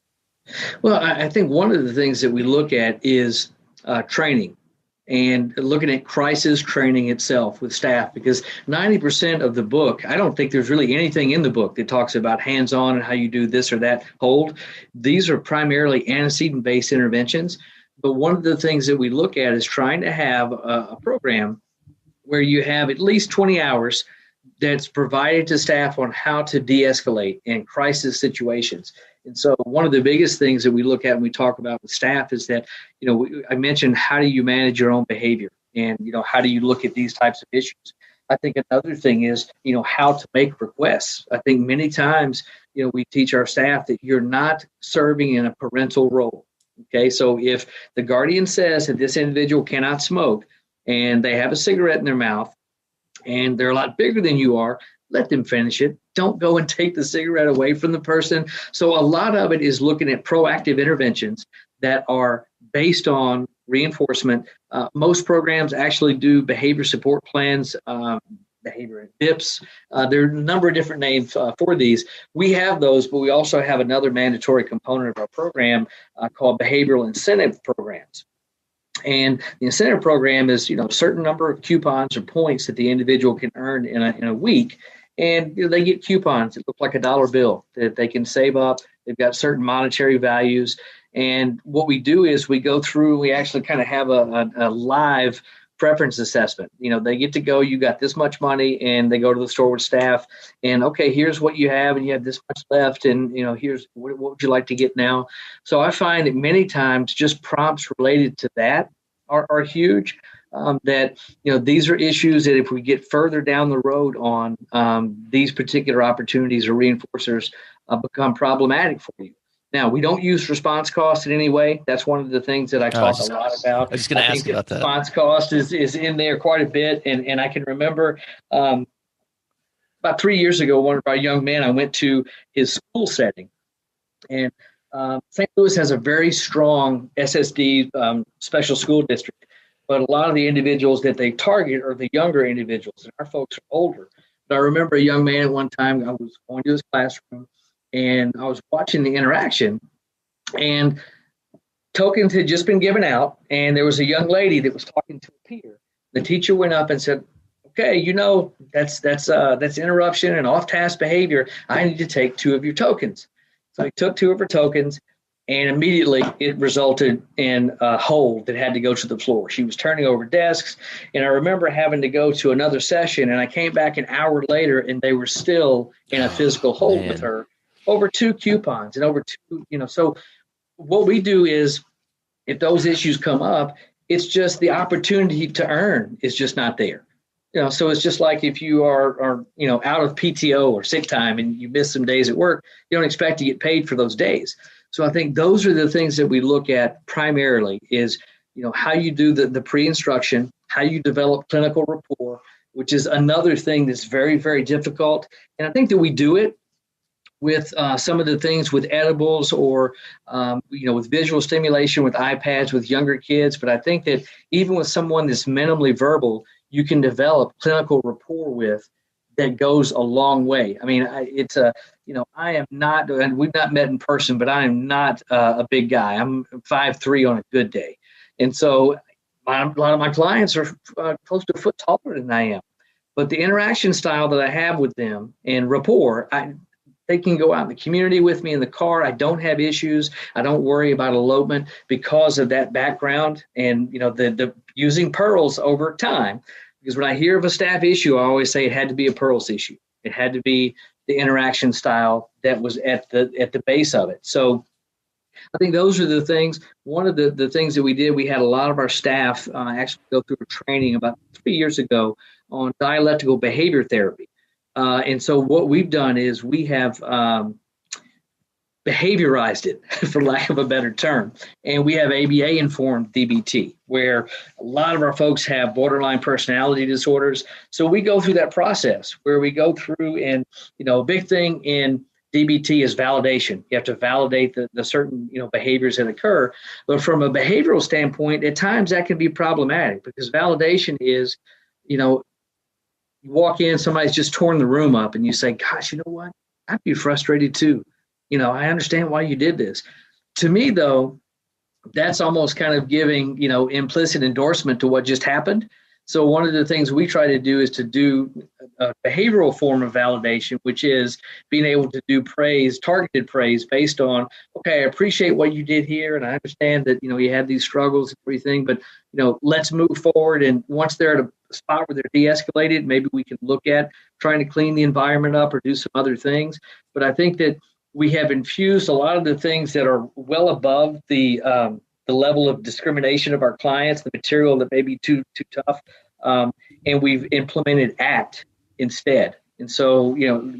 Well, I think one of the things that we look at is training, and looking at crisis training itself with staff, because 90% of the book, I don't think there's really anything in the book that talks about hands-on and how you do this or that hold. These are primarily antecedent-based interventions. But one of the things that we look at is trying to have a program where you have at least 20 hours that's provided to staff on how to de-escalate in crisis situations. And so one of the biggest things that we look at when we talk about with staff is that, I mentioned, how do you manage your own behavior? And, how do you look at these types of issues? I think another thing is, how to make requests. I think many times, we teach our staff that you're not serving in a parental role. Okay, so if the guardian says that this individual cannot smoke and they have a cigarette in their mouth and they're a lot bigger than you are, let them finish it. Don't go and take the cigarette away from the person. So a lot of it is looking at proactive interventions that are based on reinforcement. Most programs actually do behavior support plans, behavior DIPs. There are a number of different names for these. We have those, but we also have another mandatory component of our program called behavioral incentive programs. And the incentive program is, a certain number of coupons or points that the individual can earn in a week. And they get coupons that look like a dollar bill that they can save up. They've got certain monetary values. And what we do is we go through, we actually kind of have a live preference assessment. They get to go, you got this much money, and they go to the store with staff. And, okay, here's what you have, and you have this much left. And, here's what would you like to get now? So I find that many times just prompts related to that are huge. That these are issues that if we get further down the road on, these particular opportunities or reinforcers become problematic for you. Now, we don't use response cost in any way. That's one of the things that I talk a lot about. I was just going to ask about that. Response cost is in there quite a bit, and I can remember about 3 years ago, one of our young men, I went to his school setting, and St. Louis has a very strong SSD special school district. But a lot of the individuals that they target are the younger individuals, and our folks are older. But I remember a young man at one time, I was going to his classroom, and I was watching the interaction, and tokens had just been given out, and there was a young lady that was talking to a peer. The teacher went up and said, okay, that's interruption and off-task behavior. I need to take 2 of your tokens. So he took 2 of her tokens, and immediately it resulted in a hold that had to go to the floor. She was turning over desks. And I remember having to go to another session, and I came back an hour later and they were still in a physical hold with her over 2 coupons and over 2, so what we do is if those issues come up, it's just the opportunity to earn is just not there. So it's just like if you are out of PTO or sick time and you miss some days at work, you don't expect to get paid for those days. So I think those are the things that we look at primarily is, how you do the pre-instruction, how you develop clinical rapport, which is another thing that's very, very difficult. And I think that we do it with some of the things with edibles or, with visual stimulation, with iPads, with younger kids. But I think that even with someone that's minimally verbal, you can develop clinical rapport with that goes a long way. I mean, I am not, and we've not met in person, but I am not a big guy. I'm 5'3" on a good day. And so a lot of my clients are close to a foot taller than I am. But the interaction style that I have with them and rapport, they can go out in the community with me in the car. I don't have issues. I don't worry about elopement because of that background and, the using pearls over time. Because when I hear of a staff issue, I always say it had to be a pearls issue. It had to be the interaction style that was at the base of it. So I think those are the things. One of the things that we did, we had a lot of our staff actually go through a training about 3 years ago on dialectical behavior therapy. And so what we've done is we have behaviorized it, for lack of a better term. And we have ABA-informed DBT, where a lot of our folks have borderline personality disorders. So we go through that process where we go through and, a big thing in DBT is validation. You have to validate the certain, behaviors that occur. But from a behavioral standpoint, at times that can be problematic because validation is, you walk in, somebody's just torn the room up and you say, gosh, you know what? I'd be frustrated too. I understand why you did this. To me, though, that's almost kind of giving, implicit endorsement to what just happened. So one of the things we try to do is to do a behavioral form of validation, which is being able to do praise, targeted praise based on, okay, I appreciate what you did here. And I understand that, you had these struggles and everything, but, let's move forward. And once they're at a spot where they're de-escalated, maybe we can look at trying to clean the environment up or do some other things. But I think that we have infused a lot of the things that are well above the level of discrimination of our clients, the material that may be too tough, and we've implemented ACT instead. And so,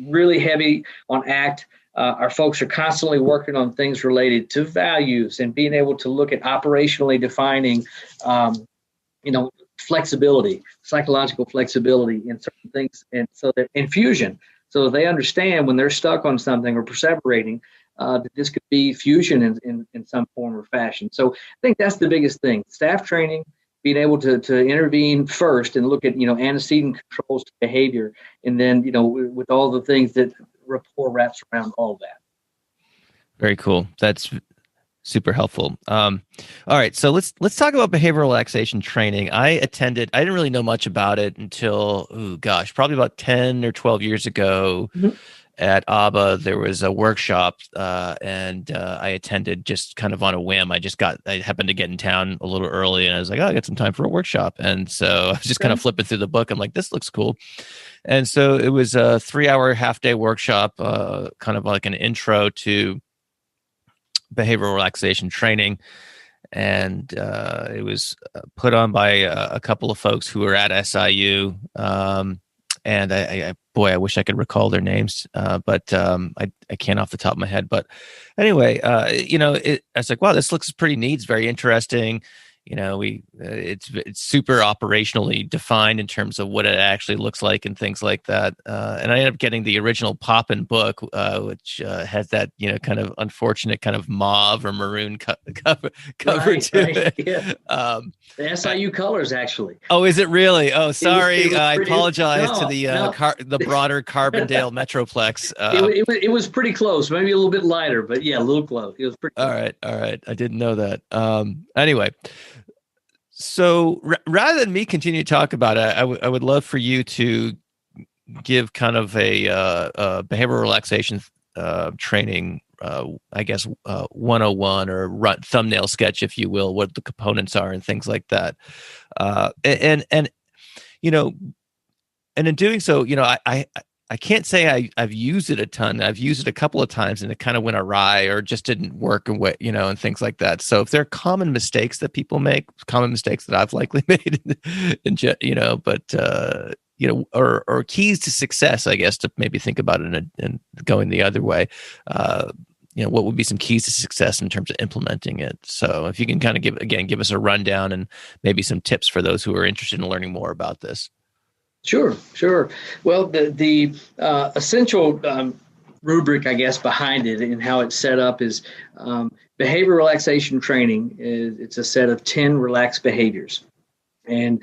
really heavy on ACT. Our folks are constantly working on things related to values and being able to look at operationally defining, flexibility, psychological flexibility in certain things, and so that infusion. So they understand when they're stuck on something or perseverating, that this could be fusion in some form or fashion. So I think that's the biggest thing. Staff training, being able to intervene first and look at, antecedent controls to behavior. And then, with all the things that rapport wraps around all that. Very cool. That's super helpful. All right, so let's talk about behavioral relaxation training. I didn't really know much about it until, probably about 10 or 12 years ago. Mm-hmm. At ABA, there was a workshop, and I attended just kind of on a whim. I happened to get in town a little early, and I was like, I got some time for a workshop. And so I was just kind of flipping through the book. I'm like, this looks cool. And so it was a 3-hour half-day workshop, kind of like an intro to behavioral relaxation training. And it was put on by a couple of folks who were at SIU. And I wish I could recall their names, but I can't off the top of my head. But anyway, I was like, wow, this looks pretty neat. It's very interesting. It's super operationally defined in terms of what it actually looks like and things like that. And I ended up getting the original Poppin book, which has that, kind of unfortunate kind of mauve or maroon cover to it. Yeah. The SIU colors, actually. Oh, is it really? Oh, sorry. I apologize to the broader Carbondale Metroplex. It was pretty close. Maybe a little bit lighter, but yeah, a little close. It was pretty close. All right. I didn't know that. Anyway, so rather than me continue to talk about it, I would love for you to give kind of a behavioral relaxation training, 101 or thumbnail sketch, if you will, what the components are and things like that. And in doing so, I can't say I've used it a ton. I've used it a couple of times and it kind of went awry or just didn't work and things like that. So if there are common mistakes that people make, common mistakes that I've likely made, or keys to success, I guess, to maybe think about it and going the other way. What would be some keys to success in terms of implementing it? So if you can kind of give us a rundown and maybe some tips for those who are interested in learning more about this. Sure. Well, the essential rubric, I guess, behind it and how it's set up is behavioral relaxation training. It's a set of 10 relaxed behaviors. And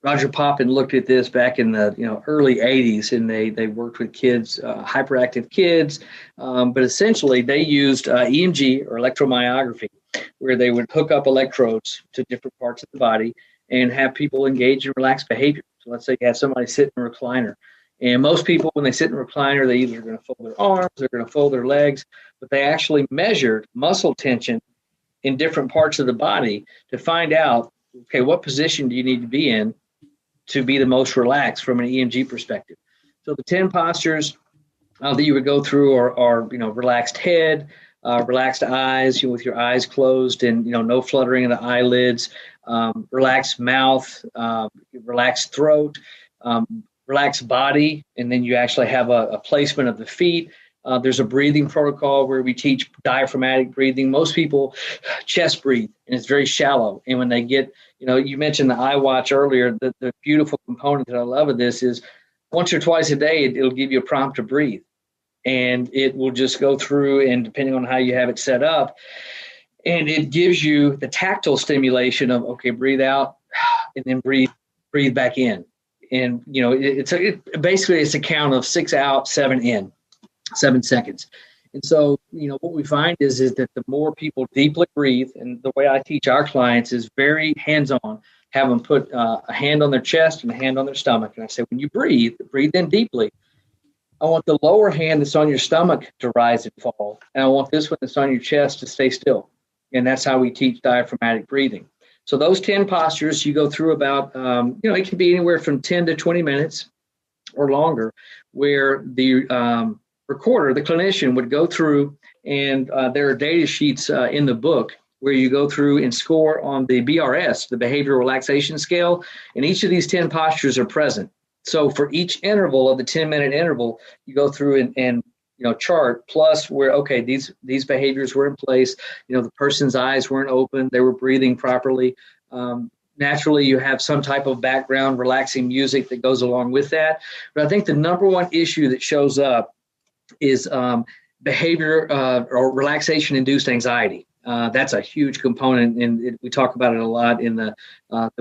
Roger Poppin looked at this back in the early 80s, and they worked with kids, hyperactive kids, but essentially they used EMG or electromyography, where they would hook up electrodes to different parts of the body and have people engage in relaxed behavior. So let's say you have somebody sit in a recliner. And most people, when they sit in a recliner, they either are going to fold their arms, they're going to fold their legs, but they actually measured muscle tension in different parts of the body to find out, okay, what position do you need to be in to be the most relaxed from an EMG perspective. So the 10 postures that you would go through are relaxed head, relaxed eyes, with your eyes closed and, no fluttering of the eyelids, relaxed mouth, relaxed throat, relaxed body, and then you actually have a placement of the feet. There's a breathing protocol where we teach diaphragmatic breathing. Most people chest breathe, and it's very shallow. And when they get, you mentioned the iWatch earlier, the beautiful component that I love of this is once or twice a day, it'll give you a prompt to breathe. And it will just go through, and depending on how you have it set up, and it gives you the tactile stimulation of, okay, breathe out, and then breathe back in. And, basically it's a count of 6 out, 7 in. 7 seconds. And so, what we find is that the more people deeply breathe, and the way I teach our clients is very hands-on, have them put a hand on their chest and a hand on their stomach. And I say, when you breathe in deeply. I want the lower hand that's on your stomach to rise and fall. And I want this one that's on your chest to stay still. And that's how we teach diaphragmatic breathing. So those 10 postures, you go through about, it can be anywhere from 10 to 20 minutes or longer, where the recorder, the clinician, would go through, and there are data sheets in the book where you go through and score on the BRS, the Behavioral Relaxation Scale, and each of these 10 postures are present. So for each interval of the 10-minute interval, you go through and chart plus where, okay, these behaviors were in place, the person's eyes weren't open, they were breathing properly. Naturally, you have some type of background relaxing music that goes along with that. But I think the number one issue that shows up is behavior or relaxation-induced anxiety. That's a huge component, and we talk about it a lot in the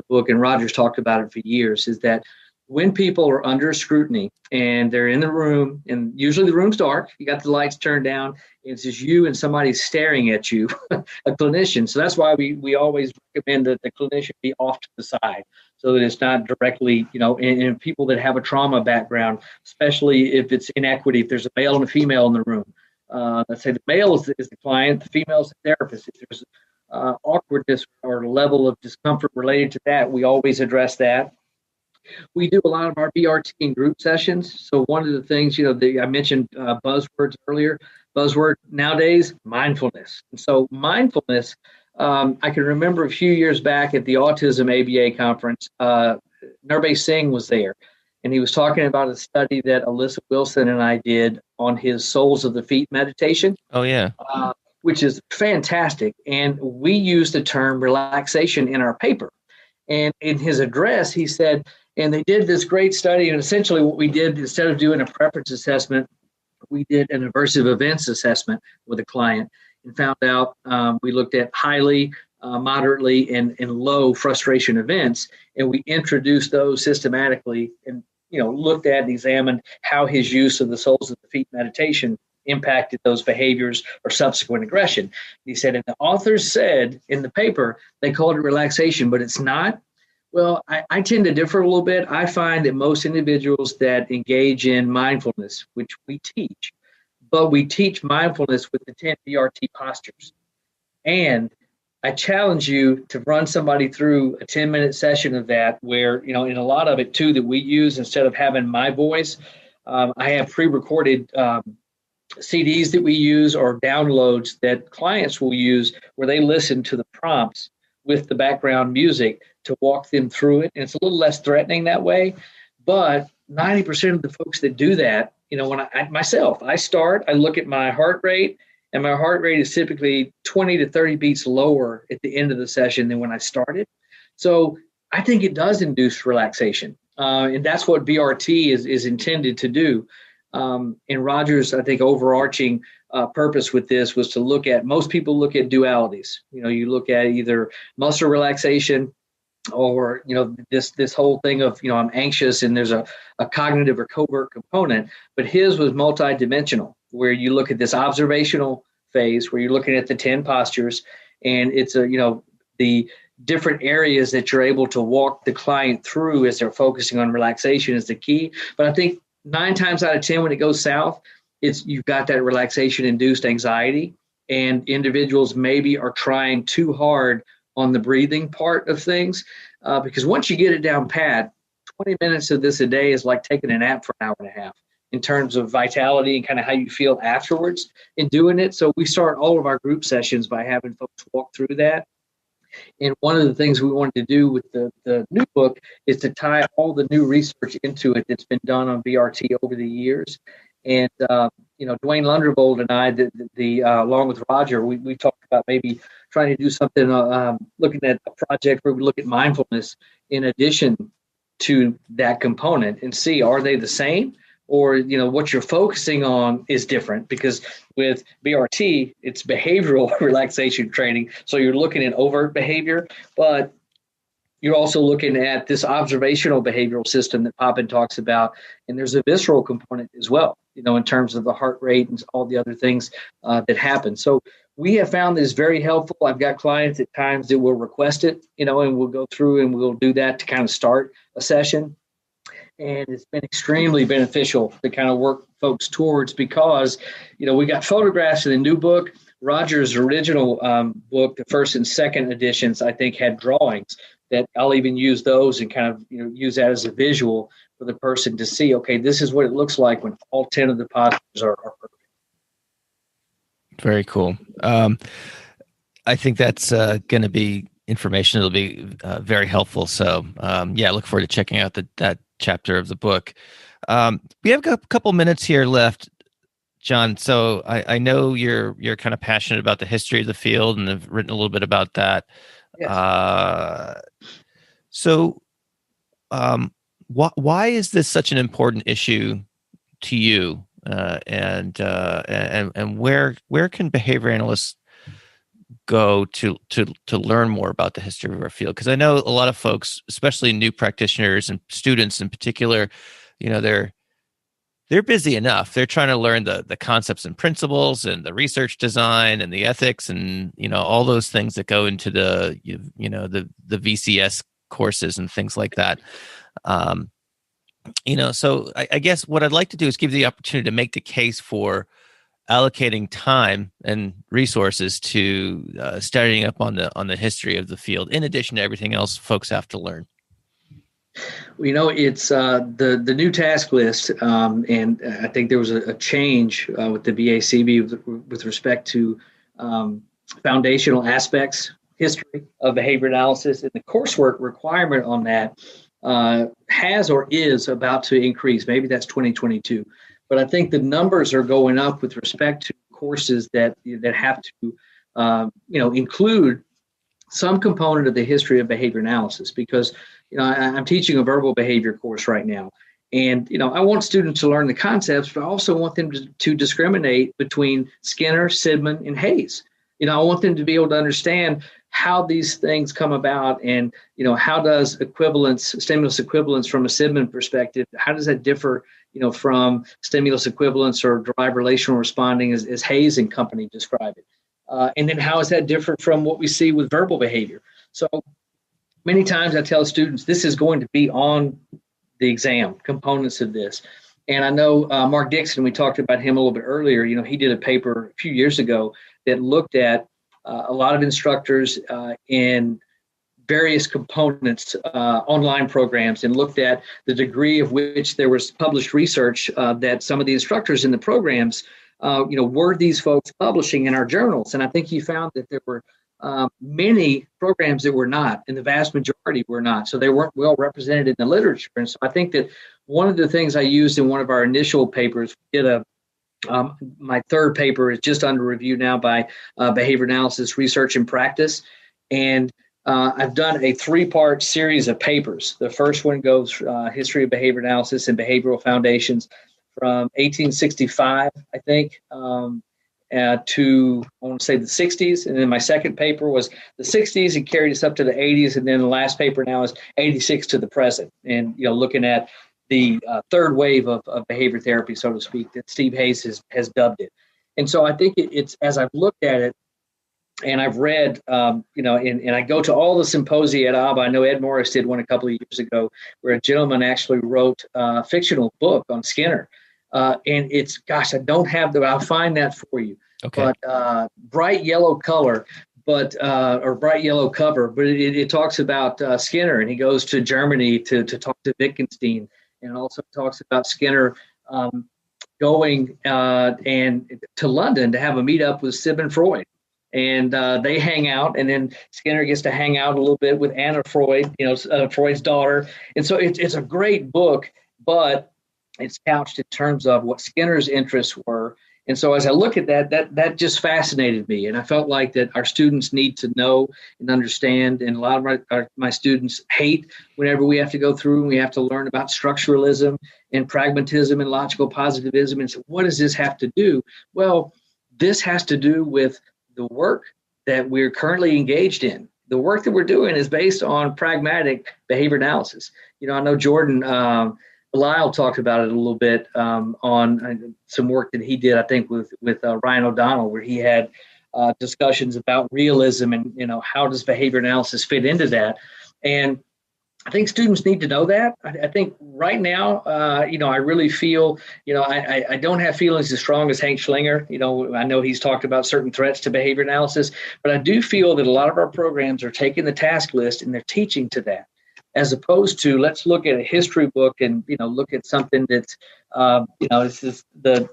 book, and Roger's talked about it for years, is that when people are under scrutiny and they're in the room, and usually the room's dark, you got the lights turned down, it's just you and somebody staring at you, a clinician. So that's why we always recommend that the clinician be off to the side so that it's not directly, and people that have a trauma background, especially if it's inequity, if there's a male and a female in the room. Let's say the male is the client, the female is the therapist. If there's awkwardness or level of discomfort related to that, we always address that. We do a lot of our BRT in group sessions. So one of the things, I mentioned buzzwords earlier. Buzzword nowadays, mindfulness. And so mindfulness, I can remember a few years back at the Autism ABA conference, Nurbay Singh was there, and he was talking about a study that Alyssa Wilson and I did on his Soles of the Feet meditation. Oh, yeah. Which is fantastic. And we used the term relaxation in our paper. And in his address, he said, and they did this great study. And essentially what we did, instead of doing a preference assessment, we did an aversive events assessment with a client and found out we looked at highly, moderately, and low frustration events. And we introduced those systematically and, looked at and examined how his use of the Soles of the Feet meditation impacted those behaviors or subsequent aggression. He said, and the authors said in the paper, they called it relaxation, but it's not. Well, I tend to differ a little bit. I find that most individuals that engage in mindfulness, which we teach, but we teach mindfulness with the 10 BRT postures. And I challenge you to run somebody through a 10-minute session of that where, in a lot of it too that we use, instead of having my voice, I have pre-recorded CDs that we use or downloads that clients will use where they listen to the prompts with the background music to walk them through it. And it's a little less threatening that way. But 90% of the folks that do that, when I start, I look at my heart rate, and my heart rate is typically 20 to 30 beats lower at the end of the session than when I started. So I think it does induce relaxation. And that's what BRT is intended to do. And Roger's, I think, overarching purpose with this was to look at, most people look at dualities. You look at either muscle relaxation or this whole thing of I'm anxious and there's a cognitive or covert component. But his was multidimensional, where you look at this observational phase where you're looking at the 10 postures, and it's the different areas that you're able to walk the client through as they're focusing on relaxation is the key. But I think 9 times out of 10 when it goes south, it's you've got that relaxation induced anxiety, and individuals maybe are trying too hard on the breathing part of things, because once you get it down pat, 20 minutes of this a day is like taking a nap for an hour and a half in terms of vitality and kind of how you feel afterwards in doing it. So we start all of our group sessions by having folks walk through that. And one of the things we wanted to do with the new book is to tie all the new research into it that's been done on BRT over the years. And, Dwayne Lunderbold and I, along with Roger, we talked about maybe trying to do something, looking at a project where we look at mindfulness in addition to that component and see, are they the same? Or, what you're focusing on is different, because with BRT, it's behavioral relaxation training. So you're looking at overt behavior, but you're also looking at this observational behavioral system that Poppin talks about. And there's a visceral component as well, in terms of the heart rate and all the other things that happen. So we have found this very helpful. I've got clients at times that will request it, and we'll go through and we'll do that to kind of start a session. And it's been extremely beneficial to kind of work folks towards, because, we got photographs in the new book. Roger's original book, the first and second editions, I think had drawings that I'll even use those and kind of, use that as a visual for the person to see, okay, this is what it looks like when all 10 of the postures are perfect. Very cool. I think that's going to be information that'll be very helpful. So, I look forward to checking out that chapter of the book. We have a couple minutes here left, John. So I know you're kind of passionate about the history of the field and have written a little bit about that. Yes. Why is this such an important issue to you? And where can behavior analysts go to learn more about the history of our field? Because I know a lot of folks, especially new practitioners and students in particular, they're busy enough. They're trying to learn the concepts and principles and the research design and the ethics and all those things that go into the VCS courses and things like that. So I guess what I'd like to do is give you the opportunity to make the case for allocating time and resources to studying up on the history of the field, in addition to everything else folks have to learn. It's the new task list, and I think there was a change with the BACB with respect to foundational aspects, history of behavior analysis, and the coursework requirement on that has or is about to increase. Maybe that's 2022, but I think the numbers are going up with respect to courses that have to include some component of the history of behavior analysis, because I'm teaching a verbal behavior course right now. And, I want students to learn the concepts, but I also want them to discriminate between Skinner, Sidman, and Hayes. I want them to be able to understand how these things come about, and, how does stimulus equivalence from a Sidman perspective, how does that differ, from stimulus equivalence or derived relational responding as Hayes and company describe it. And then how is that different from what we see with verbal behavior? So many times I tell students this is going to be on the exam, components of this. And I know Mark Dixon, we talked about him a little bit earlier. He did a paper a few years ago that looked at a lot of instructors in various components, online programs, and looked at the degree of which there was published research that some of the instructors in the programs, were these folks publishing in our journals. And I think he found that there were many programs that were not, and the vast majority were not. So they weren't well represented in the literature. And so I think that one of the things I used in one of our initial papers, my third paper is just under review now by Behavior Analysis Research and Practice. And I've done a 3-part series of papers. The first one goes History of Behavior Analysis and Behavioral Foundations from 1865, I think. to, I want to say, the 60s. And then my second paper was the 60s and carried us up to the 80s. And then the last paper now is 86 to the present. And, looking at the third wave of behavior therapy, so to speak, that Steve Hayes has dubbed it. And so I think it's, as I've looked at it, and I've read, and I go to all the symposia at ABA. I know Ed Morris did one a couple of years ago where a gentleman actually wrote a fictional book on Skinner. And it's, gosh, I don't have I'll find that for you. Okay. But bright yellow color, or bright yellow cover, but it talks about Skinner, and he goes to Germany to talk to Wittgenstein, and also talks about Skinner going and to London to have a meetup with Sigmund Freud. And they hang out, and then Skinner gets to hang out a little bit with Anna Freud, Freud's daughter. And so it's a great book, but it's couched in terms of what Skinner's interests were. And so as I look at that just fascinated me. And I felt like that our students need to know and understand. And a lot of my students hate whenever we have to go through and we have to learn about structuralism and pragmatism and logical positivism. And so what does this have to do? Well, this has to do with the work that we're currently engaged in. The work that we're doing is based on pragmatic behavior analysis. I know Jordan Lyle talked about it a little bit on some work that he did, I think, with Ryan O'Donnell, where he had discussions about realism and, how does behavior analysis fit into that. And I think students need to know that. I think right now, I really feel, I don't have feelings as strong as Hank Schlinger. I know he's talked about certain threats to behavior analysis, but I do feel that a lot of our programs are taking the task list and they're teaching to that, as opposed to let's look at a history book and, look at something that's, this is the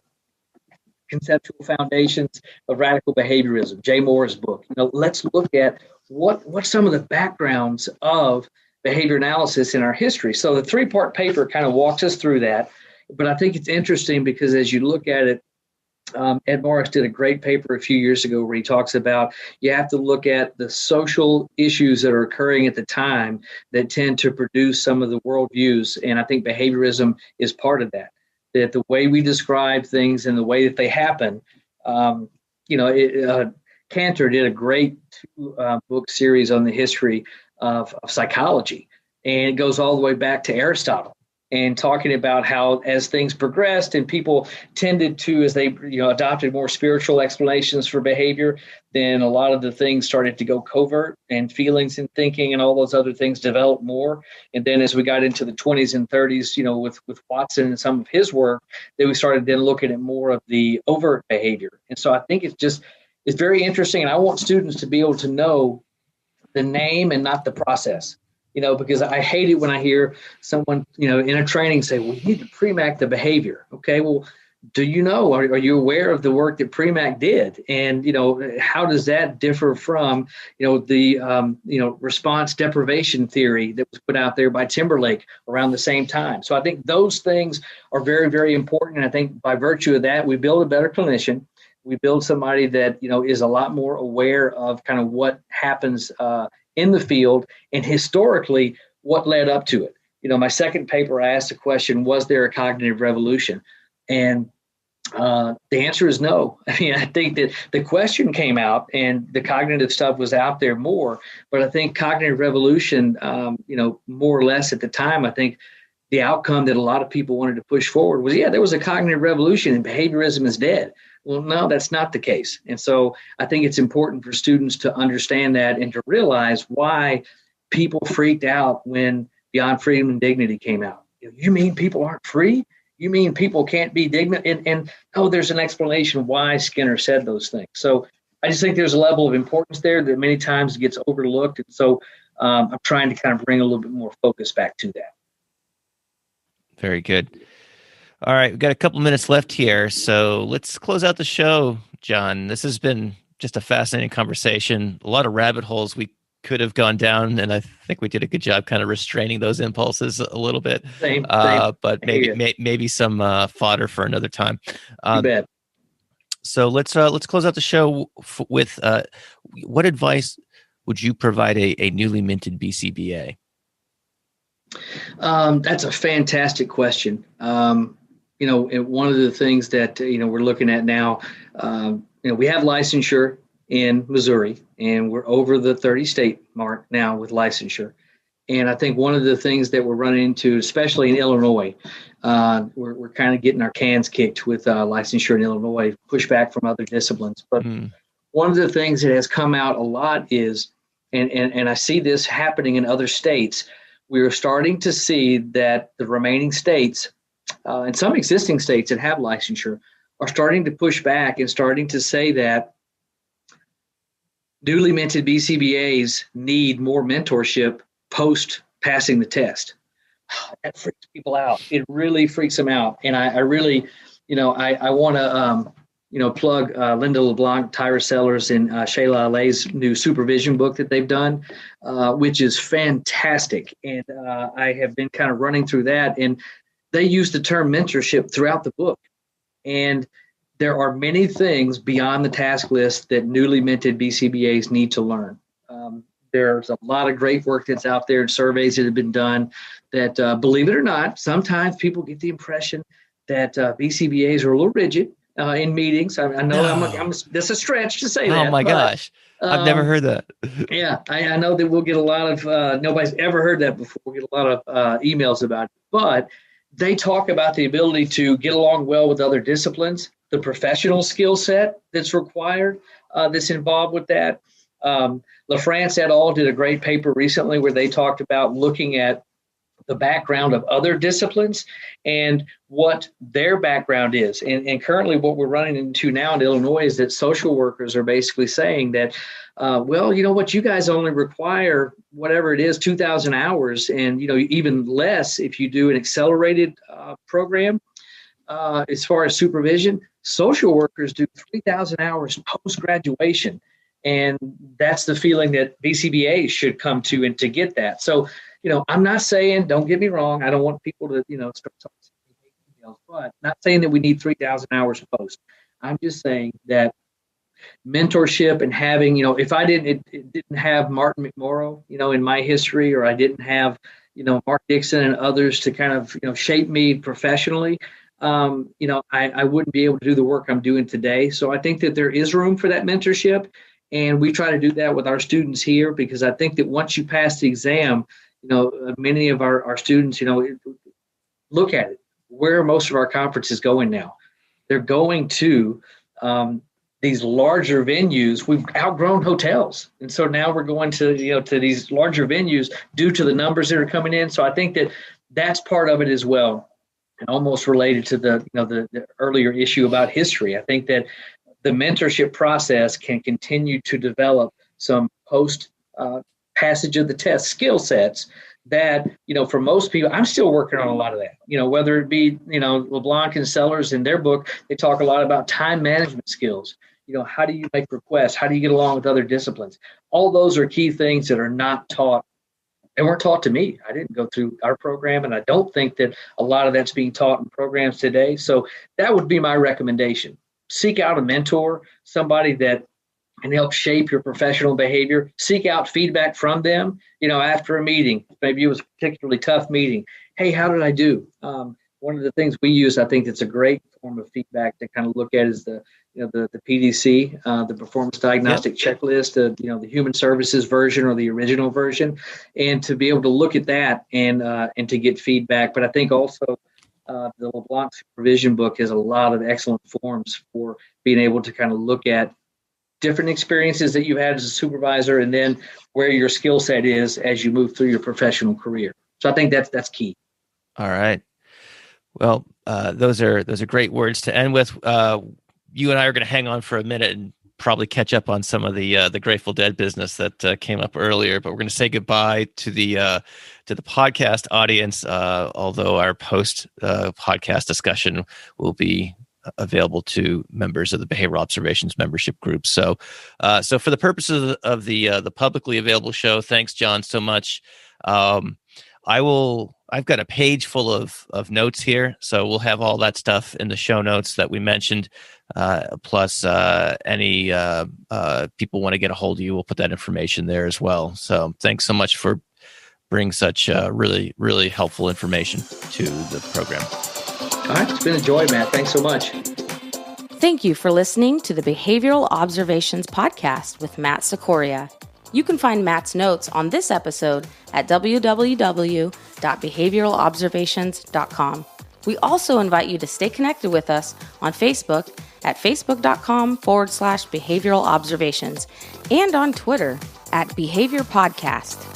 conceptual foundations of radical behaviorism, Jay Moore's book. Let's look at what some of the backgrounds of behavior analysis in our history. So the 3-part paper kind of walks us through that. But I think it's interesting because as you look at it, Ed Morris did a great paper a few years ago where he talks about you have to look at the social issues that are occurring at the time that tend to produce some of the worldviews. And I think behaviorism is part of that the way we describe things and the way that they happen, Cantor did a great 2-book series on the history of psychology, and it goes all the way back to Aristotle and talking about how as things progressed and people tended to, as they adopted more spiritual explanations for behavior, then a lot of the things started to go covert and feelings and thinking and all those other things developed more. And then as we got into the 20s and 30s, with Watson and some of his work, then we started then looking at more of the overt behavior. And so I think it's very interesting. And I want students to be able to know the name and not the process, because I hate it when I hear someone, in a training say, well, we need to Premack the behavior. Okay, well, do you know, are you aware of the work that Premack did? And, how does that differ from, the response deprivation theory that was put out there by Timberlake around the same time? So I think those things are very, very important. And I think by virtue of that, we build a better clinician. We build somebody that, is a lot more aware of kind of what happens in the field and historically what led up to it. My second paper, I asked the question, was there a cognitive revolution? And the answer is no. I mean, I think that the question came out and the cognitive stuff was out there more, but I think cognitive revolution, more or less at the time, I think the outcome that a lot of people wanted to push forward was, there was a cognitive revolution and behaviorism is dead. Well, no, that's not the case. And so I think it's important for students to understand that and to realize why people freaked out when Beyond Freedom and Dignity came out. You mean people aren't free? You mean people can't be dignified? And there's an explanation why Skinner said those things. So I just think there's a level of importance there that many times gets overlooked. And so I'm trying to kind of bring a little bit more focus back to that. Very good. All right, we've got a couple minutes left here, so let's close out the show, John. This has been just a fascinating conversation. A lot of rabbit holes we could have gone down, and I think we did a good job kind of restraining those impulses a little bit. Same. But maybe some fodder for another time. You bet. So let's close out the show with what advice would you provide a newly minted BCBA? That's a fantastic question. One of the things that, we're looking at now, we have licensure in Missouri, and we're over the 30 state mark now with licensure. And I think one of the things that we're running into, especially in Illinois, we're kind of getting our cans kicked with licensure in Illinois, pushback from other disciplines. But one of the things that has come out a lot is, and I see this happening in other states, we're starting to see that the remaining states, and some existing states that have licensure, are starting to push back and starting to say that newly minted BCBAs need more mentorship post passing the test. That freaks people out. It really freaks them out. And I really, I want to, plug Linda LeBlanc, Tyra Sellers, and Shayla Alay's new supervision book that they've done, which is fantastic. And I have been kind of running through that. And they use the term mentorship throughout the book. And there are many things beyond the task list that newly minted BCBAs need to learn. There's a lot of great work that's out there and surveys that have been done that, believe it or not, sometimes people get the impression that BCBAs are a little rigid in meetings. I know that's a stretch to say that. Oh my gosh. I've never heard that. Yeah, I know that we'll get a lot of, nobody's ever heard that before. We'll get a lot of emails about it. But they talk about the ability to get along well with other disciplines, the professional skill set that's required, that's involved with that. LaFrance et al. Did a great paper recently where they talked about looking at the background of other disciplines and what their background is. And currently what we're running into now in Illinois is that social workers are basically saying that, well, you know what, you guys only require whatever it is, 2,000 hours, and, even less if you do an accelerated program. As far as supervision, social workers do 3,000 hours post-graduation. And that's the feeling that BCBA should come to and to get that. So, I'm not saying, don't get me wrong, I don't want people to, start talking emails, but not saying that we need 3,000 hours post. I'm just saying that mentorship and having, if I didn't have Martin McMorrow, in my history, or I didn't have, Mark Dixon and others to kind of, shape me professionally, I wouldn't be able to do the work I'm doing today. So I think that there is room for that mentorship. And we try to do that with our students here, because I think that once you pass the exam, many of our students, look at it. Where are most of our conferences going now? They're going to these larger venues. We've outgrown hotels. And so now we're going to, to these larger venues due to the numbers that are coming in. So I think that that's part of it as well. And almost related to the earlier issue about history. I think that the mentorship process can continue to develop some post passage of the test skill sets that, for most people, I'm still working on a lot of that, whether it be, LeBlanc and Sellers in their book, they talk a lot about time management skills. How do you make requests? How do you get along with other disciplines? All those are key things that are not taught. They weren't taught to me. I didn't go through our program, and I don't think that a lot of that's being taught in programs today. So that would be my recommendation. Seek out a mentor, somebody that can help shape your professional behavior. Seek out feedback from them, after a meeting. Maybe it was a particularly tough meeting. Hey, how did I do? One of the things we use, I think it's a great form of feedback to kind of look at is the PDC, the Performance Diagnostic Checklist, the Human Services version or the original version, and to be able to look at that and to get feedback. But I think also the LeBlanc supervision book has a lot of excellent forms for being able to kind of look at different experiences that you had as a supervisor, and then where your skill set is as you move through your professional career. So I think that's key. All right. Well, those are great words to end with. You and I are going to hang on for a minute and probably catch up on some of the Grateful Dead business that came up earlier. But we're going to say goodbye to the podcast audience. Although our post podcast discussion will be available to members of the Behavioral Observations membership group. So for the purposes of the publicly available show, thanks, John, so much. I've got a page full of notes here, so we'll have all that stuff in the show notes that we mentioned. Plus, any people want to get a hold of you, we'll put that information there as well. So thanks so much for bringing such really, really helpful information to the program. All right, it's been a joy, Matt. Thanks so much. Thank you for listening to the Behavioral Observations Podcast with Matt Cicoria. You can find Matt's notes on this episode at www.behavioralobservations.com. We also invite you to stay connected with us on Facebook at facebook.com/behavioral observations and on Twitter at Behavior Podcast.